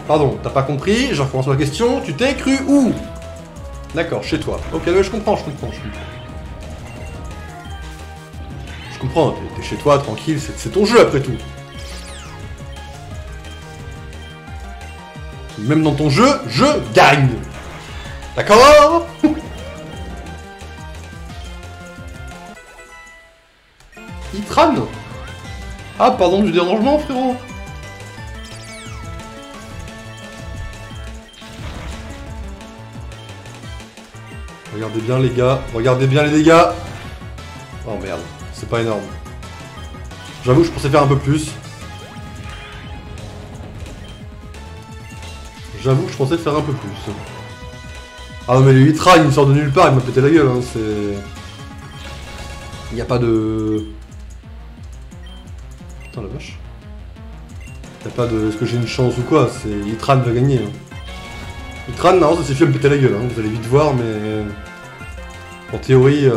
Pardon, t'as pas compris, je recommence ma question. Tu t'es cru où? D'accord, chez toi. Ok, je comprends. Je comprends, t'es chez toi, tranquille, c'est ton jeu après tout. Même dans ton jeu, je gagne. D'accord? Itran? Ah, pardon du dérangement, frérot. Regardez bien les gars, regardez bien les dégâts. Oh merde. C'est pas énorme. J'avoue, je pensais faire un peu plus. Ah non mais le Hitra, il me sort de nulle part, il m'a pété la gueule, hein, c'est... Il y a pas de... Putain la vache. Il y a pas de... Est-ce que j'ai une chance ou quoi? C'est... Hitran va gagner. Hein. Hitran, non, ça suffit à me péter la gueule, hein. Vous allez vite voir, mais... En théorie,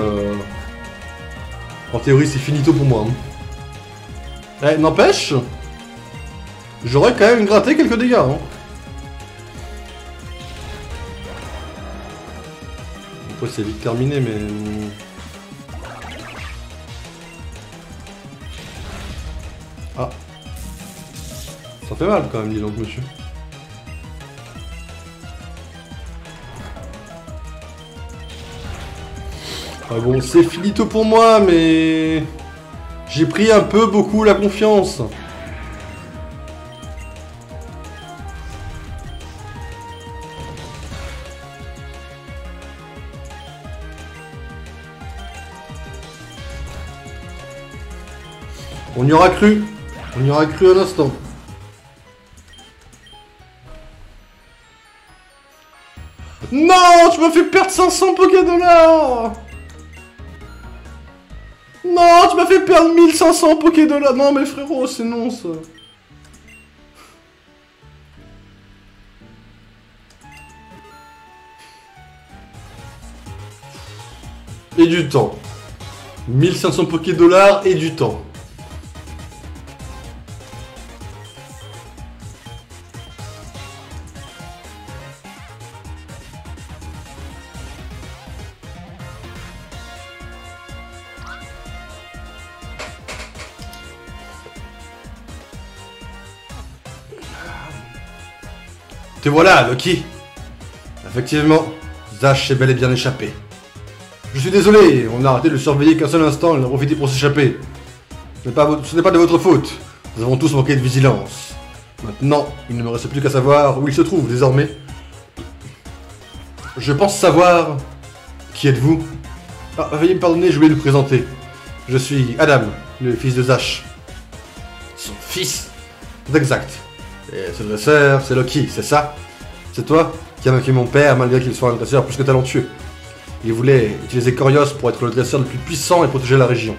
c'est finito pour moi. Hein. Eh, n'empêche, j'aurais quand même gratté quelques dégâts. Hein. Après, c'est vite terminé, mais... Ah. Ça fait mal quand même, dis donc, monsieur. Ah bon, c'est finito pour moi, mais... J'ai pris un peu beaucoup la confiance. On y aura cru. On y aura cru un instant. Non, tu m'as fait perdre 500 Poké-Dollars. Non, tu m'as fait perdre 1500 Poké-Dollars. Non, mais frérot, c'est non, ça. Et du temps. 1500 Poké-Dollars et du temps. Te voilà, Loki. Effectivement, Zash s'est bel et bien échappé. Je suis désolé, on a arrêté de le surveiller qu'un seul instant, il en a profité pour s'échapper. Ce n'est pas de votre faute. Nous avons tous manqué de vigilance. Maintenant, il ne me reste plus qu'à savoir où il se trouve désormais. Je pense savoir... Qui êtes-vous? Ah, veuillez me pardonner, je voulais le présenter. Je suis Adam, le fils de Zash. Son fils? C'est exact. Et ce dresseur, c'est Loki, c'est ça? C'est toi qui as vaincu mon père malgré qu'il soit un dresseur plus que talentueux. Il voulait utiliser Corios pour être le dresseur le plus puissant et protéger la région.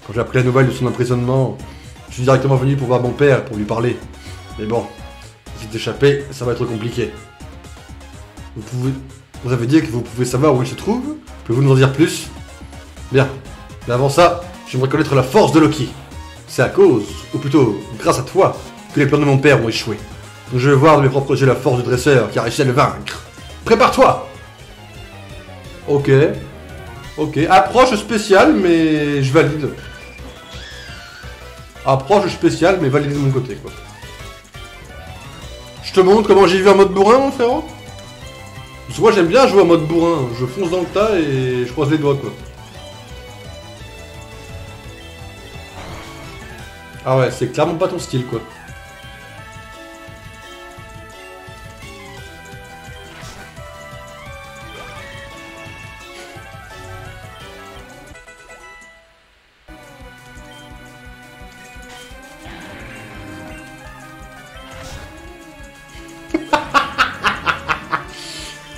Quand j'ai appris la nouvelle de son emprisonnement, je suis directement venu pour voir mon père, pour lui parler. Mais bon, si tu échappé, ça va être compliqué. Vous avez dit que vous pouvez savoir où il se trouve? Pouvez-vous nous en dire plus? Bien. Mais avant ça, j'aimerais connaître la force de Loki. C'est à cause, ou plutôt grâce à toi, que les plans de mon père ont échoué. Donc je vais voir de mes propres yeux la force du dresseur qui a réussi à le vaincre. Prépare-toi! Ok. Ok. Approche spéciale, mais je valide. Approche spéciale, mais valide de mon côté, quoi. Je te montre comment j'ai vu en mode bourrin, mon frérot? Parce que moi j'aime bien jouer en mode bourrin, je fonce dans le tas et je croise les doigts quoi. Ah ouais, c'est clairement pas ton style quoi.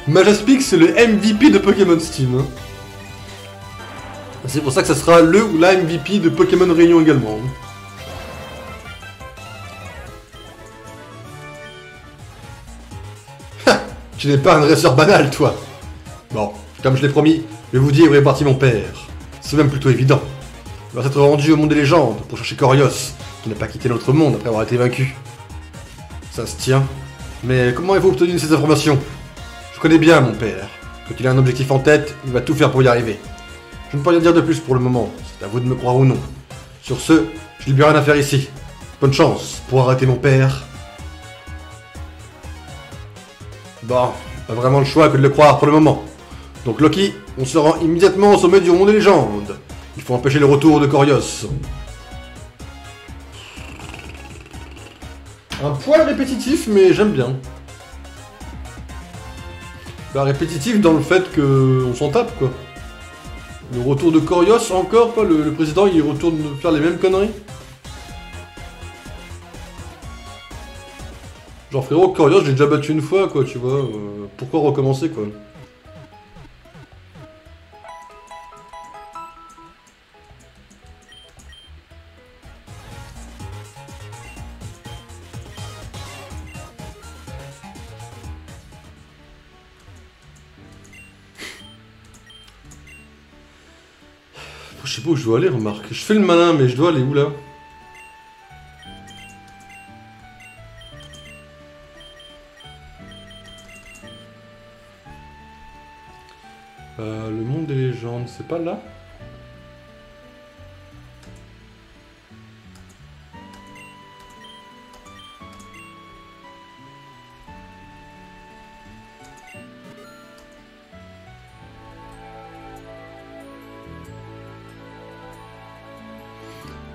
Majaspic, c'est le MVP de Pokémon Steam. Hein. C'est pour ça que ça sera le ou la MVP de Pokémon Réunion également. Ha, tu n'es pas un dresseur banal, toi. Bon, comme je l'ai promis, je vais vous dire où est parti mon père. C'est même plutôt évident. Il va s'être rendu au monde des légendes pour chercher Corios, qui n'a pas quitté notre monde après avoir été vaincu. Ça se tient. Mais comment avez-vous obtenu ces informations? Je connais bien mon père. Quand il a un objectif en tête, il va tout faire pour y arriver. Je ne peux rien dire de plus pour le moment, c'est à vous de me croire ou non. Sur ce, je n'ai plus rien à faire ici. Bonne chance pour arrêter mon père. Bon, pas vraiment le choix que de le croire pour le moment. Donc Loki, on se rend immédiatement au sommet du monde des légendes. Il faut empêcher le retour de Corios. Un poil répétitif, mais j'aime bien. Bah répétitif dans le fait que on s'en tape quoi. Le retour de Corios encore quoi, le président il retourne faire les mêmes conneries. Genre frérot, Corios j'ai déjà battu une fois quoi, tu vois, pourquoi recommencer quoi. Je sais pas où je dois aller, remarque. Je fais le malin, mais je dois aller où là? Le monde des légendes, c'est pas là?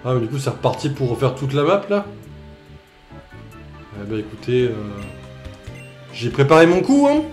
Ah mais du coup c'est reparti pour refaire toute la map là. Eh bah écoutez, j'ai préparé mon coup hein.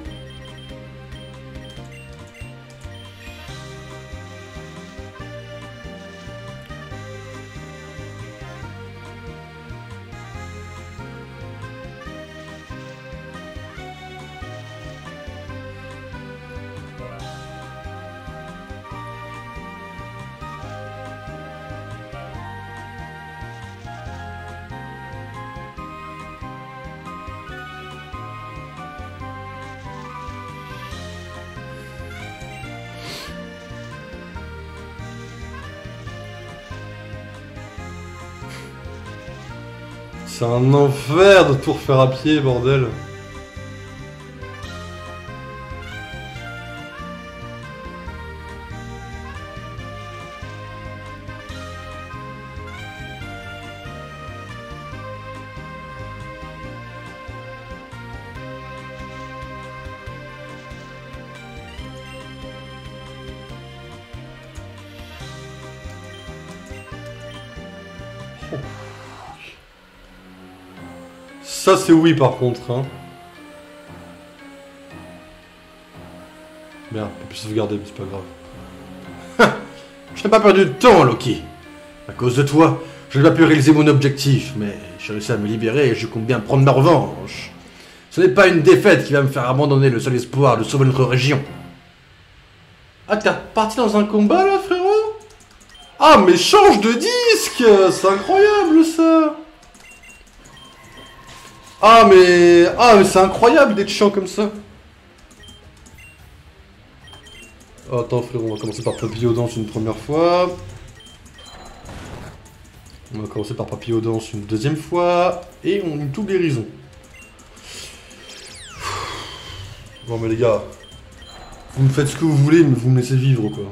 C'est un enfer de tout refaire à pied, bordel. Oh. Ça c'est oui par contre, hein. Merde, on peut plus sauvegarder, mais c'est pas grave. Je n'ai pas perdu de temps, Loki. À cause de toi, je n'ai pas pu réaliser mon objectif, mais j'ai réussi à me libérer et je compte bien prendre ma revanche. Ce n'est pas une défaite qui va me faire abandonner le seul espoir de sauver notre région. Ah, t'es reparti dans un combat là, frérot? Ah, mais change de disque! C'est incroyable ça! Ah, mais c'est incroyable d'être chiant comme ça! Oh, attends, frérot, on va commencer par Papillodance une première fois. On va commencer par Papillodance une deuxième fois. Et on une tout guérison. Bon, mais les gars, vous me faites ce que vous voulez, mais vous me laissez vivre, quoi.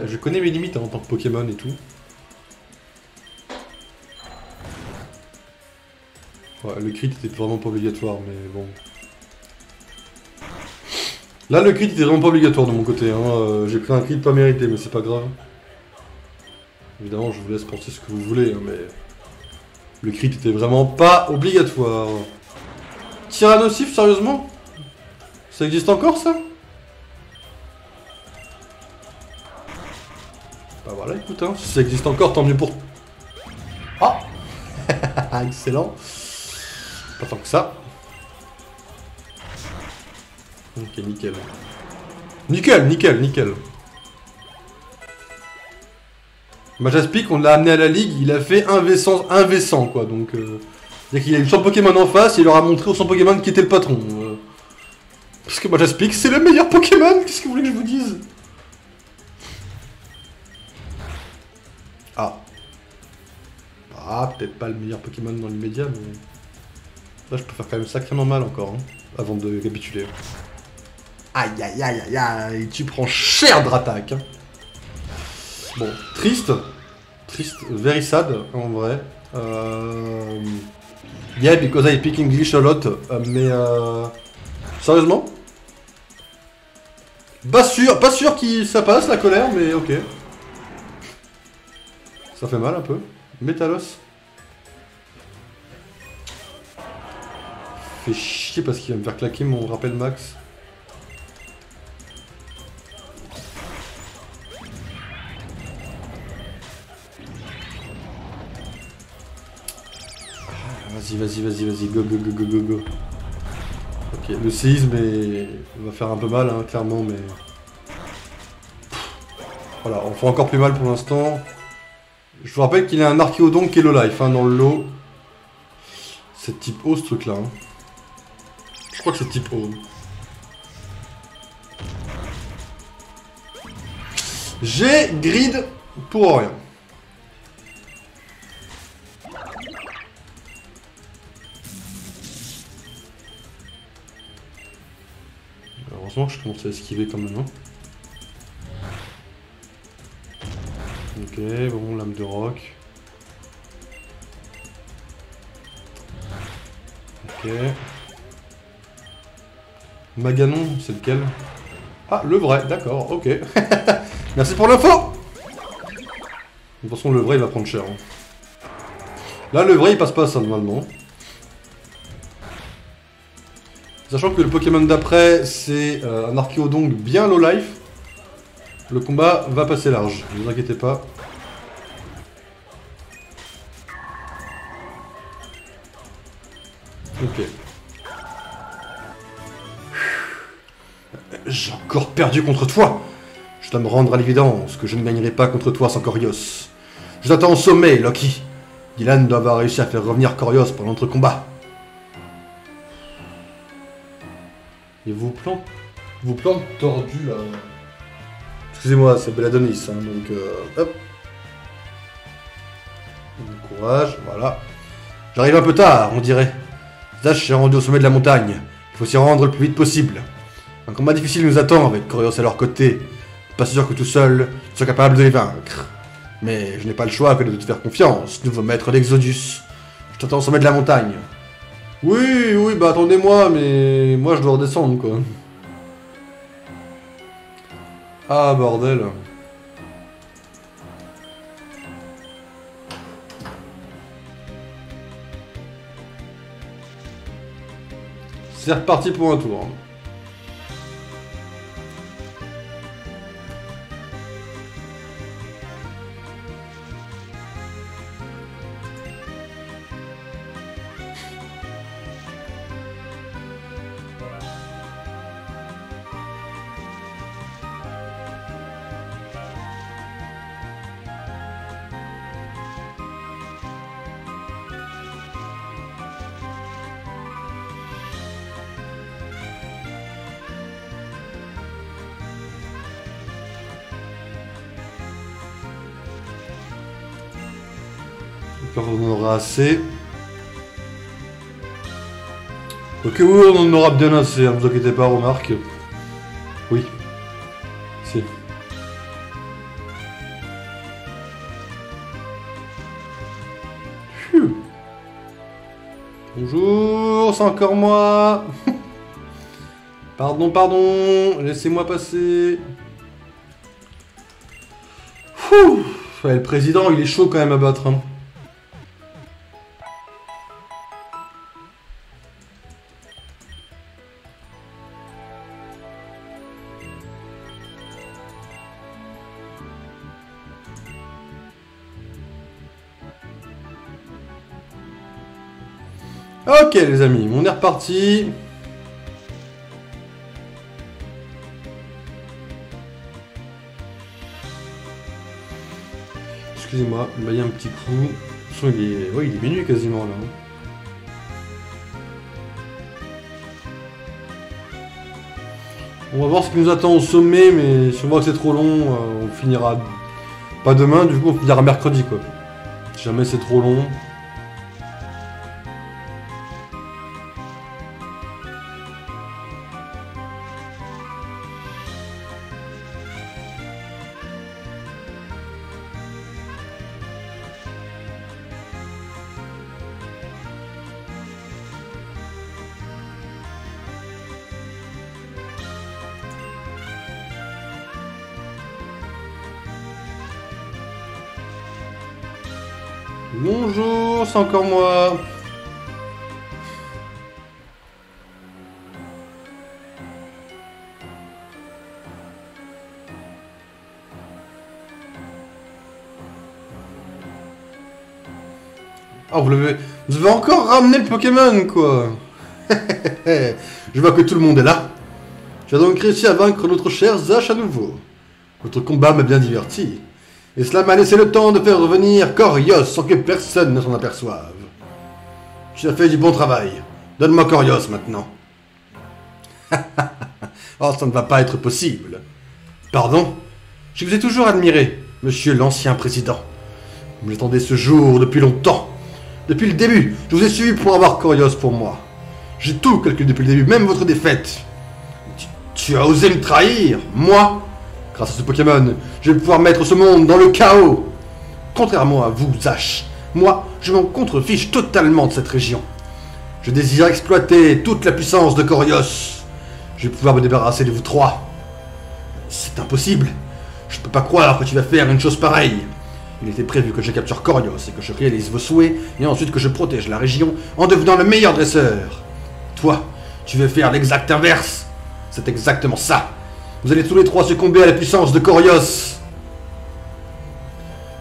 Je connais mes limites hein, en tant que Pokémon et tout. Ouais, le crit était vraiment pas obligatoire, mais bon. Là, le crit était vraiment pas obligatoire de mon côté. Hein. J'ai pris un crit pas mérité, mais c'est pas grave. Évidemment, je vous laisse penser ce que vous voulez, hein, mais... Le crit était vraiment pas obligatoire. Tir à nocif, sérieusement? Ça existe encore, ça? Bah voilà, écoute, hein, si ça existe encore, tant mieux pour... Ah. Excellent. Pas tant que ça. Ok, nickel. Nickel, nickel, nickel. Majaspic, on l'a amené à la ligue, il a fait un V100 quoi, donc... C'est-à-dire qu'il a eu 100 Pokémon en face, et il leur a montré aux 100 Pokémon qui était le patron. Parce que Majaspic, c'est le meilleur Pokémon, qu'est-ce que vous voulez que je vous dise? Ah. Ah, peut-être pas le meilleur Pokémon dans l'immédiat, mais... Là, je peux faire quand même sacrément mal encore, hein, avant de récapituler. Aïe, aïe, aïe, aïe, aïe, tu prends cher Dratak. Hein. Bon, triste. Triste, very sad, en vrai. Yeah, because I speak English a lot, mais sérieusement? Pas sûr que ça passe, la colère, mais ok. Ça fait mal un peu. Métalos. Fait chier parce qu'il va me faire claquer mon rappel max. Vas-y, go. Ok, le séisme va faire un peu mal, hein, clairement, mais... Voilà, on fait encore plus mal pour l'instant. Je vous rappelle qu'il a un Archéodon qui est low life, hein, dans le lot. C'est type O, ce truc-là. Hein. Je crois que c'est type O. J'ai grid pour rien. Heureusement que je commence à esquiver quand même. Hein. Ok, bon, lame de roc. Ok. Maganon, c'est lequel? Ah, le vrai, d'accord, ok. Merci pour l'info. De toute façon, le vrai, il va prendre cher. Hein. Là, le vrai, il passe pas ça, normalement. Sachant que le Pokémon d'après, c'est un Archéodon bien low life. Le combat va passer large, ne vous inquiétez pas. Ok. J'ai encore perdu contre toi. Je dois me rendre à l'évidence que je ne gagnerai pas contre toi sans Corios. Je t'attends au sommet, Loki. Dylan doit avoir réussi à faire revenir Corios pendant notre combat. Et vos plans tordus là. Excusez-moi, c'est Belladonis, hein, donc hop. Bon courage, voilà. J'arrive un peu tard, on dirait. Zash est rendu au sommet de la montagne. Il faut s'y rendre le plus vite possible. Un combat difficile nous attend avec Corios à leur côté. Pas sûr que tout seul, je sois capable de les vaincre. Mais je n'ai pas le choix que de te faire confiance, nouveau maître d'Exodus. Je t'attends au sommet de la montagne. Oui, bah attendez-moi, mais moi je dois redescendre, quoi. Ah, bordel. C'est reparti pour un tour. J'espère qu'on en aura assez. Ok, oui, on en aura bien assez, ne vous inquiétez pas, remarque. Oui. Si. Phew. Bonjour, c'est encore moi. Pardon, pardon, laissez-moi passer. Phew. Ouais, le président, il est chaud quand même à battre. Hein. Ok les amis, on est reparti. Excusez-moi, il m'a dit un petit coup. Il est... Ouais, il est minuit quasiment là. On va voir ce qui nous attend au sommet, mais si on voit que c'est trop long, on finira pas demain, du coup on finira mercredi quoi. Si jamais c'est trop long. Bonjour, c'est encore moi. Oh, vous avez encore ramené le Pokémon, quoi. Je vois que tout le monde est là. Tu as donc réussi à vaincre notre cher Zash à nouveau. Votre combat m'a bien diverti. Et cela m'a laissé le temps de faire revenir Corios sans que personne ne s'en aperçoive. Tu as fait du bon travail. Donne-moi Corios maintenant. Oh, ça ne va pas être possible. Pardon? Je vous ai toujours admiré, monsieur l'ancien président. Vous m'attendez ce jour depuis longtemps. Depuis le début, je vous ai suivi pour avoir Corios pour moi. J'ai tout calculé depuis le début, même votre défaite. Tu as osé me trahir, moi? Grâce à ce Pokémon, je vais pouvoir mettre ce monde dans le chaos. Contrairement à vous, Zash, moi, je m'en contrefiche totalement de cette région. Je désire exploiter toute la puissance de Corios. Je vais pouvoir me débarrasser de vous trois. C'est impossible. Je ne peux pas croire que tu vas faire une chose pareille. Il était prévu que je capture Corios et que je réalise vos souhaits, et ensuite que je protège la région en devenant le meilleur dresseur. Toi, tu veux faire l'exact inverse. C'est exactement ça. Vous allez tous les trois succomber à la puissance de Corios.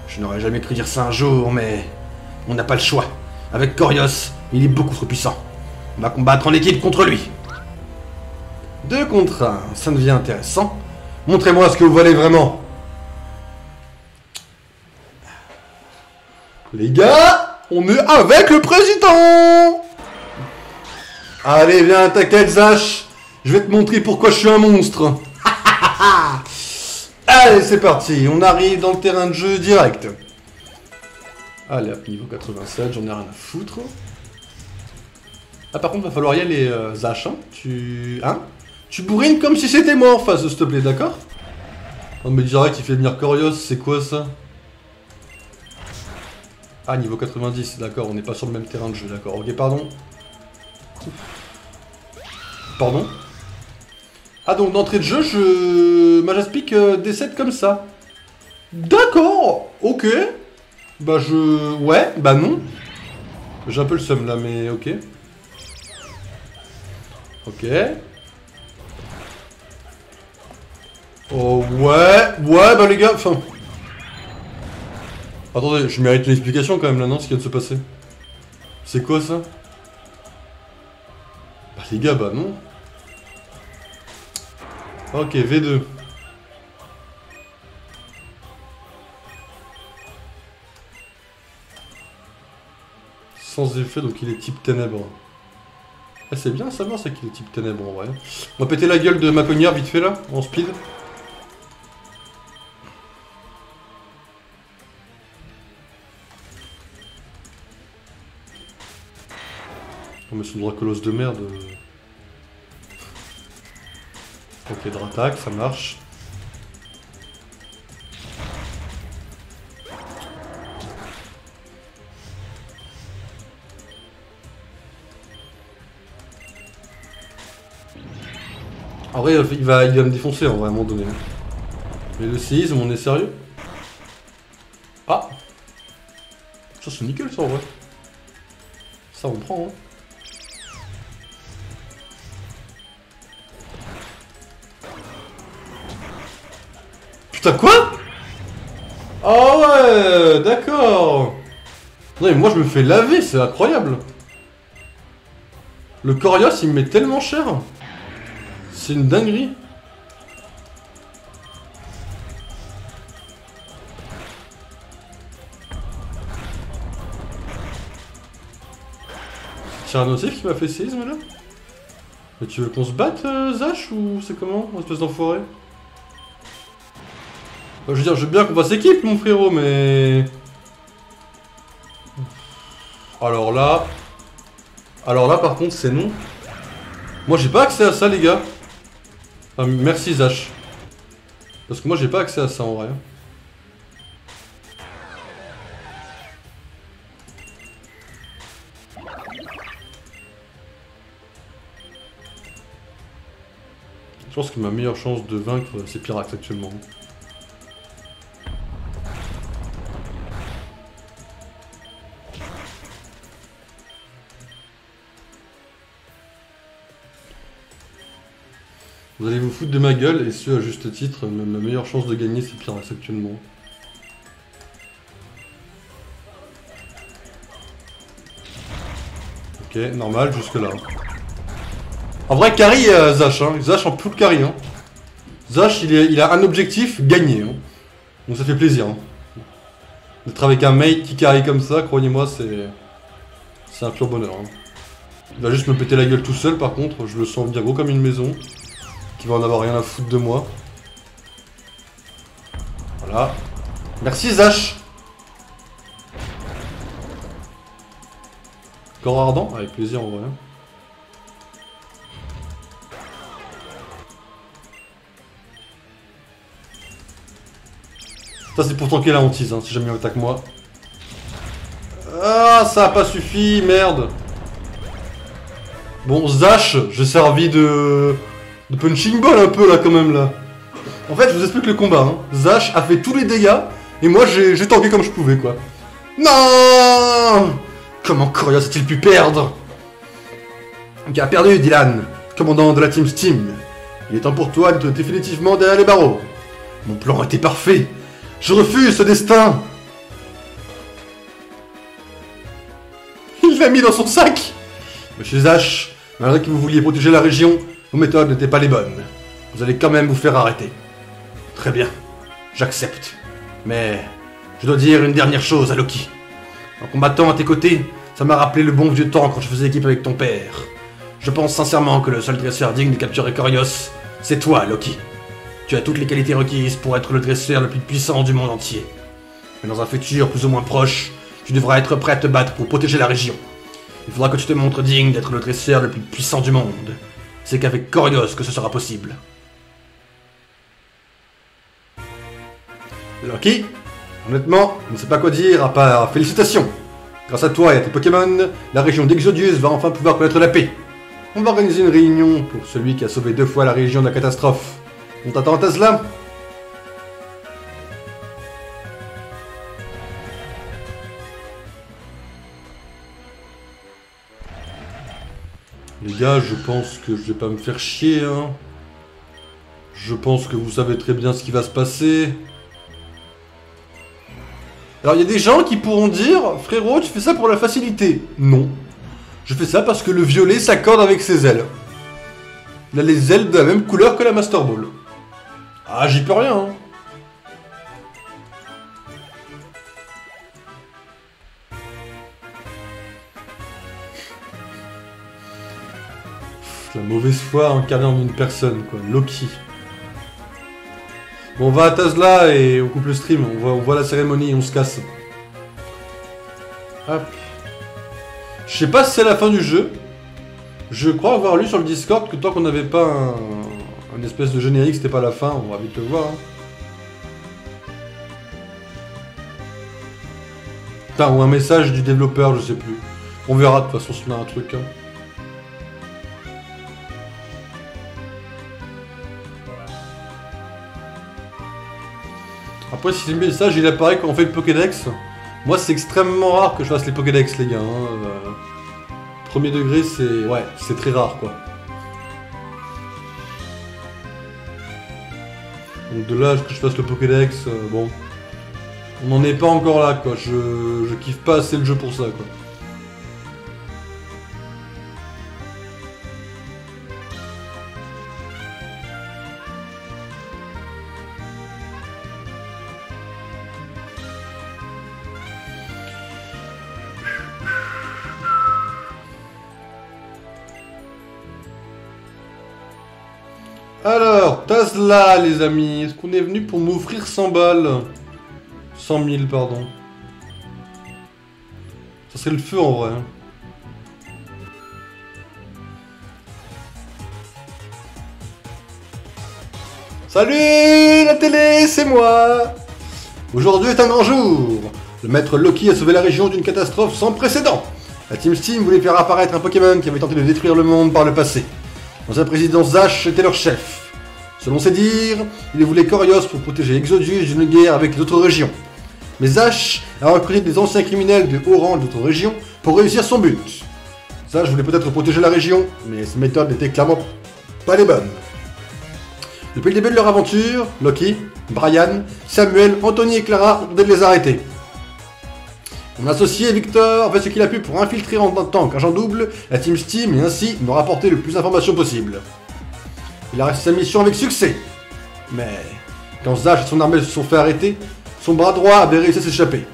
Je n'aurais jamais cru dire ça un jour, mais on n'a pas le choix. Avec Corios, il est beaucoup trop puissant. On va combattre en équipe contre lui. 2 contre 1, ça devient intéressant. Montrez-moi ce que vous valez vraiment. Les gars, on est avec le président. Allez, viens, t'inquiète, Zash. Je vais te montrer pourquoi je suis un monstre. Allez, c'est parti. On arrive dans le terrain de jeu direct. Allez, hop, niveau 87, j'en ai rien à foutre. Ah, par contre, va falloir y aller, Zash. Hein, tu bourrines comme si c'était moi en face, s'il te plaît, d'accord? On me dirait qu'il fait venir Corios, c'est quoi ça? Ah, niveau 90, d'accord, on n'est pas sur le même terrain de jeu, d'accord. Ok, pardon. Pardon. Ah, donc d'entrée de jeu, Majaspic décède comme ça. D'accord, ok. Bah ouais, bah non. J'ai un peu le seum là, mais ok. Ok. Oh ouais, ouais bah les gars, enfin... Attendez, je mérite l'explication quand même là, non, ce qui vient de se passer. C'est quoi ça? Bah les gars, bah non. Ok, V2. Sans effet, donc il est type ténèbres. Ah, c'est bien à savoir ça qu'il est type ténèbres en vrai. On va péter la gueule de ma cognard vite fait là, en speed. Oh mais son Dracolos de merde. Ok, Dratak, ça marche. En vrai, il va me défoncer en vrai, à un moment donné. Mais le séisme, on est sérieux? Ah! Ça c'est nickel ça en vrai. Ça on prend hein. Putain quoi? Ah ouais, d'accord. Non mais moi je me fais laver, c'est incroyable. Le Corios il me met tellement cher. C'est une dinguerie. C'est un notif qui m'a fait séisme là? Mais tu veux qu'on se batte Zash ou c'est comment? Espèce d'enfoiré. Je veux dire, je veux bien qu'on fasse équipe mon frérot mais... Alors là par contre c'est non. Moi j'ai pas accès à ça les gars. Enfin, merci Zash. Parce que moi j'ai pas accès à ça en vrai. Je pense que ma meilleure chance de vaincre c'est Pyrax actuellement. Vous allez vous foutre de ma gueule, et ce à juste titre, ma meilleure chance de gagner c'est Pyrax actuellement. Ok, normal, jusque là. En vrai, carry Zash, hein. Zash en full carry. Hein. Zash, il a un objectif, gagner. Hein. Donc ça fait plaisir. Hein. D'être avec un mate qui carry comme ça, croyez-moi, c'est un pur bonheur. Hein. Il va juste me péter la gueule tout seul, par contre, je le sens bien gros comme une maison. Qui va en avoir rien à foutre de moi. Voilà. Merci Zash. Corps ardent, avec plaisir en vrai. Ça c'est pour tanker la hantise, hein, si jamais il attaque moi. Ah, ça a pas suffi, merde. Bon, Zash, j'ai servi de punching ball un peu là quand même là. En fait, je vous explique le combat. Hein. Zash a fait tous les dégâts et moi j'ai tanké comme je pouvais quoi. Non! Comment Corios a-t-il pu perdre? Qui a perdu, Dylan, commandant de la Team Steam. Il est temps pour toi d'être définitivement derrière les barreaux. Mon plan était parfait. Je refuse ce destin. Il l'a mis dans son sac. Monsieur Zash, malgré que vous vouliez protéger la région, vos méthodes n'étaient pas les bonnes. Vous allez quand même vous faire arrêter. Très bien, j'accepte. Mais je dois dire une dernière chose à Loki. En combattant à tes côtés, ça m'a rappelé le bon vieux temps quand je faisais équipe avec ton père. Je pense sincèrement que le seul dresseur digne de capturer Corios, c'est toi, Loki. Tu as toutes les qualités requises pour être le dresseur le plus puissant du monde entier. Mais dans un futur plus ou moins proche, tu devras être prêt à te battre pour protéger la région. Il faudra que tu te montres digne d'être le dresseur le plus puissant du monde. C'est qu'avec Corios que ce sera possible. Loki, honnêtement, je ne sais pas quoi dire à part félicitations. Grâce à toi et à tes Pokémon, la région d'Exodius va enfin pouvoir connaître la paix. On va organiser une réunion pour celui qui a sauvé 2 fois la région de la catastrophe. On t'attend à Tesla? Les gars, je pense que je vais pas me faire chier, hein. Je pense que vous savez très bien ce qui va se passer. Alors, il y a des gens qui pourront dire, frérot, tu fais ça pour la facilité. Non. Je fais ça parce que le violet s'accorde avec ses ailes. Il a les ailes de la même couleur que la Master Ball. Ah, j'y peux rien, hein. La mauvaise foi incarnée en une personne, quoi. Loki. Bon, on va à Tazla et on coupe le stream. On voit la cérémonie et on se casse. Hop. Je sais pas si c'est la fin du jeu. Je crois avoir lu sur le Discord que tant qu'on n'avait pas un espèce de générique, c'était pas la fin. On va vite le voir. Hein. Putain, ou un message du développeur, je sais plus. On verra de toute façon si on a un truc. Hein. Après, si c'est le message, il apparaît quand on fait le Pokédex. Moi, c'est extrêmement rare que je fasse les Pokédex, les gars. Hein. Premier degré, c'est... Ouais, c'est très rare, quoi. Donc de là que je fasse le Pokédex, bon... On n'en est pas encore là, quoi. Je kiffe pas assez le jeu pour ça, quoi. Alors, Tazla, les amis. Est-ce qu'on est venu pour m'offrir 100 balles 100 000, pardon. Ça serait le feu, en vrai. Hein. Salut, la télé, c'est moi. Aujourd'hui est un grand jour. Le maître Loki a sauvé la région d'une catastrophe sans précédent. La Team Steam voulait faire apparaître un Pokémon qui avait tenté de détruire le monde par le passé. L'ancien président Zash était leur chef. Selon ses dires, il voulait Corios pour protéger Exodus d'une guerre avec les autres régions. Mais Zash a recruté des anciens criminels de haut rang d'autres régions pour réussir son but. Zash voulait peut-être protéger la région, mais ses méthodes n'étaient clairement pas les bonnes. Depuis le début de leur aventure, Loki, Brian, Samuel, Anthony et Clara ont tenté de les arrêter. Mon associé Victor fait ce qu'il a pu pour infiltrer en tant qu'agent double la Team Steam et ainsi nous rapporter le plus d'informations possible. Il a réussi sa mission avec succès. Mais quand Zash et son armée se sont fait arrêter, son bras droit avait réussi à s'échapper.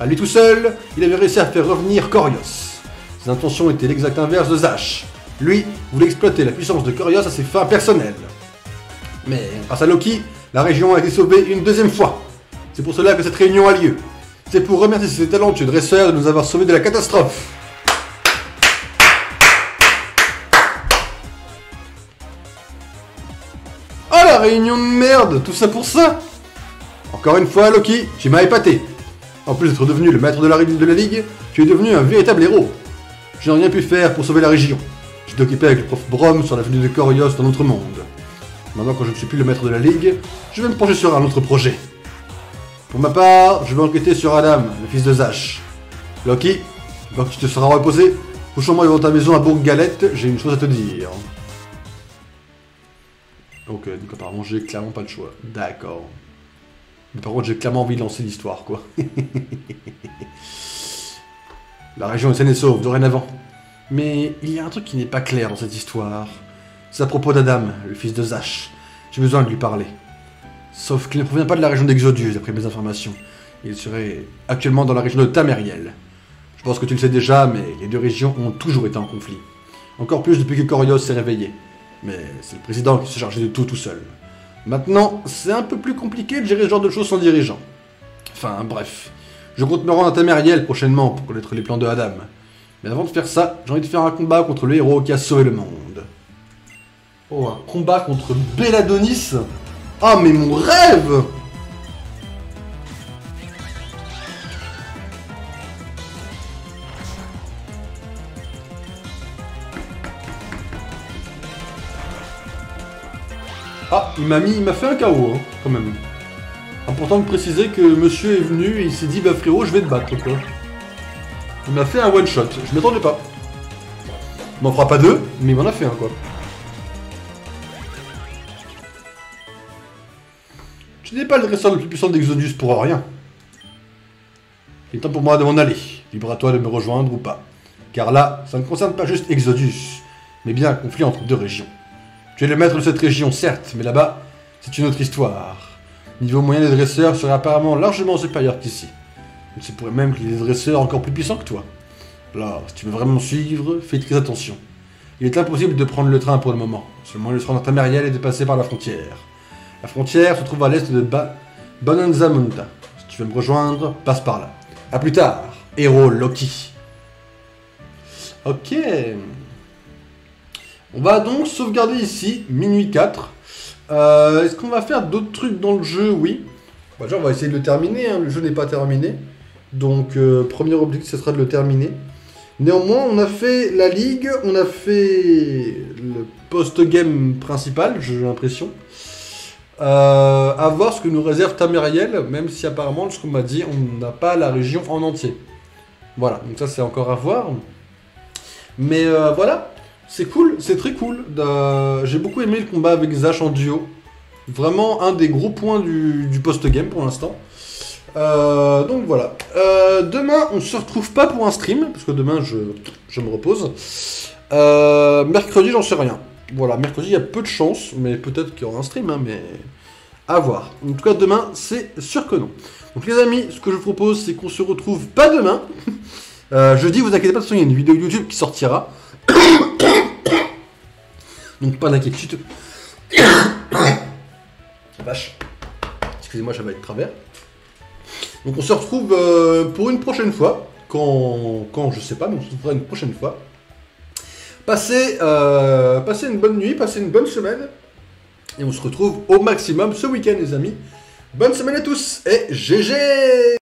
À lui tout seul, il avait réussi à faire revenir Corios. Ses intentions étaient l'exact inverse de Zash. Lui voulait exploiter la puissance de Corios à ses fins personnelles. Mais grâce à Loki, la région a été sauvée une deuxième fois. C'est pour cela que cette réunion a lieu. C'est pour remercier ces talentueux dresseurs de nous avoir sauvés de la catastrophe. Oh la réunion de merde, tout ça pour ça. Encore une fois, Loki, tu m'as épaté. En plus d'être devenu le maître de la Ligue, tu es devenu un véritable héros. Je n'ai rien pu faire pour sauver la région. J'étais occupé avec le prof Brom sur la venue de Corios dans notre monde. Maintenant, quand je ne suis plus le maître de la Ligue, je vais me pencher sur un autre projet. Pour ma part, je vais enquêter sur Adam, le fils de Zash. Loki, quand tu te seras reposé, couche-moi devant ta maison à Bourg-Galette, j'ai une chose à te dire. Ok, donc apparemment j'ai clairement pas le choix. D'accord. Mais par contre, j'ai clairement envie de lancer l'histoire, quoi. La région est saine et sauve, dorénavant. Mais il y a un truc qui n'est pas clair dans cette histoire. C'est à propos d'Adam, le fils de Zash. J'ai besoin de lui parler. Sauf qu'il ne provient pas de la région d'Exodus, d'après mes informations. Il serait actuellement dans la région de Tameriel. Je pense que tu le sais déjà, mais les deux régions ont toujours été en conflit. Encore plus depuis que Corios s'est réveillé. Mais c'est le président qui s'est chargé de tout seul. Maintenant, c'est un peu plus compliqué de gérer ce genre de choses sans dirigeant. Enfin, bref. Je compte me rendre à Tameriel prochainement pour connaître les plans de Adam. Mais avant de faire ça, j'ai envie de faire un combat contre le héros qui a sauvé le monde. Oh, un combat contre Belladonis? Ah, mais mon rêve! Ah, il m'a fait un KO, hein, quand même. Important de préciser que monsieur est venu et il s'est dit, bah frérot, je vais te battre, quoi. Il m'a fait un one shot, je m'attendais pas. Il m'en fera pas deux, mais il m'en a fait un, quoi. Tu n'es pas le dresseur le plus puissant d'Exodus pour rien. Il est temps pour moi de m'en aller. Libre à toi de me rejoindre ou pas. Car là, ça ne concerne pas juste Exodus, mais bien un conflit entre deux régions. Tu es le maître de cette région, certes, mais là-bas, c'est une autre histoire. Niveau moyen des dresseurs serait apparemment largement supérieur qu'ici. Il se pourrait même qu'il y ait des dresseurs encore plus puissants que toi. Alors, si tu veux vraiment suivre, fais très attention. Il est impossible de prendre le train pour le moment. Seulement le train dans Tamariel est de passer par la frontière. La frontière se trouve à l'est de Bonanza-Munta. Si tu veux me rejoindre, passe par là. A plus tard, héros Loki. Ok. On va donc sauvegarder ici, minuit 4. Est-ce qu'on va faire d'autres trucs dans le jeu? Oui. Bon, déjà, on va essayer de le terminer, hein. Le jeu n'est pas terminé. Donc, premier objectif, ce sera de le terminer. Néanmoins, on a fait la ligue, on a fait le post-game principal, j'ai l'impression. À voir ce que nous réserve Tamariel, même si apparemment, ce qu'on m'a dit, on n'a pas la région en entier. Voilà, donc ça c'est encore à voir. Mais voilà, c'est cool, c'est très cool. J'ai beaucoup aimé le combat avec Zash en duo. Vraiment un des gros points du post-game pour l'instant. Donc voilà. Demain, on se retrouve pas pour un stream, parce que demain, je me repose. Mercredi, j'en sais rien. Voilà, mercredi, il y a peu de chance, mais peut-être qu'il y aura un stream, hein, mais à voir. En tout cas, demain, c'est sûr que non. Donc les amis, ce que je vous propose, c'est qu'on se retrouve pas demain. Jeudi, vous inquiétez pas, de toute façon, il y a une vidéo YouTube qui sortira. Donc pas d'inquiétude. Vache. Excusez-moi, ça va être travers. Donc on se retrouve pour une prochaine fois. Quand je sais pas, mais on se retrouvera une prochaine fois. Passez une bonne nuit, passez une bonne semaine. Et on se retrouve au maximum ce week-end, les amis. Bonne semaine à tous et GG!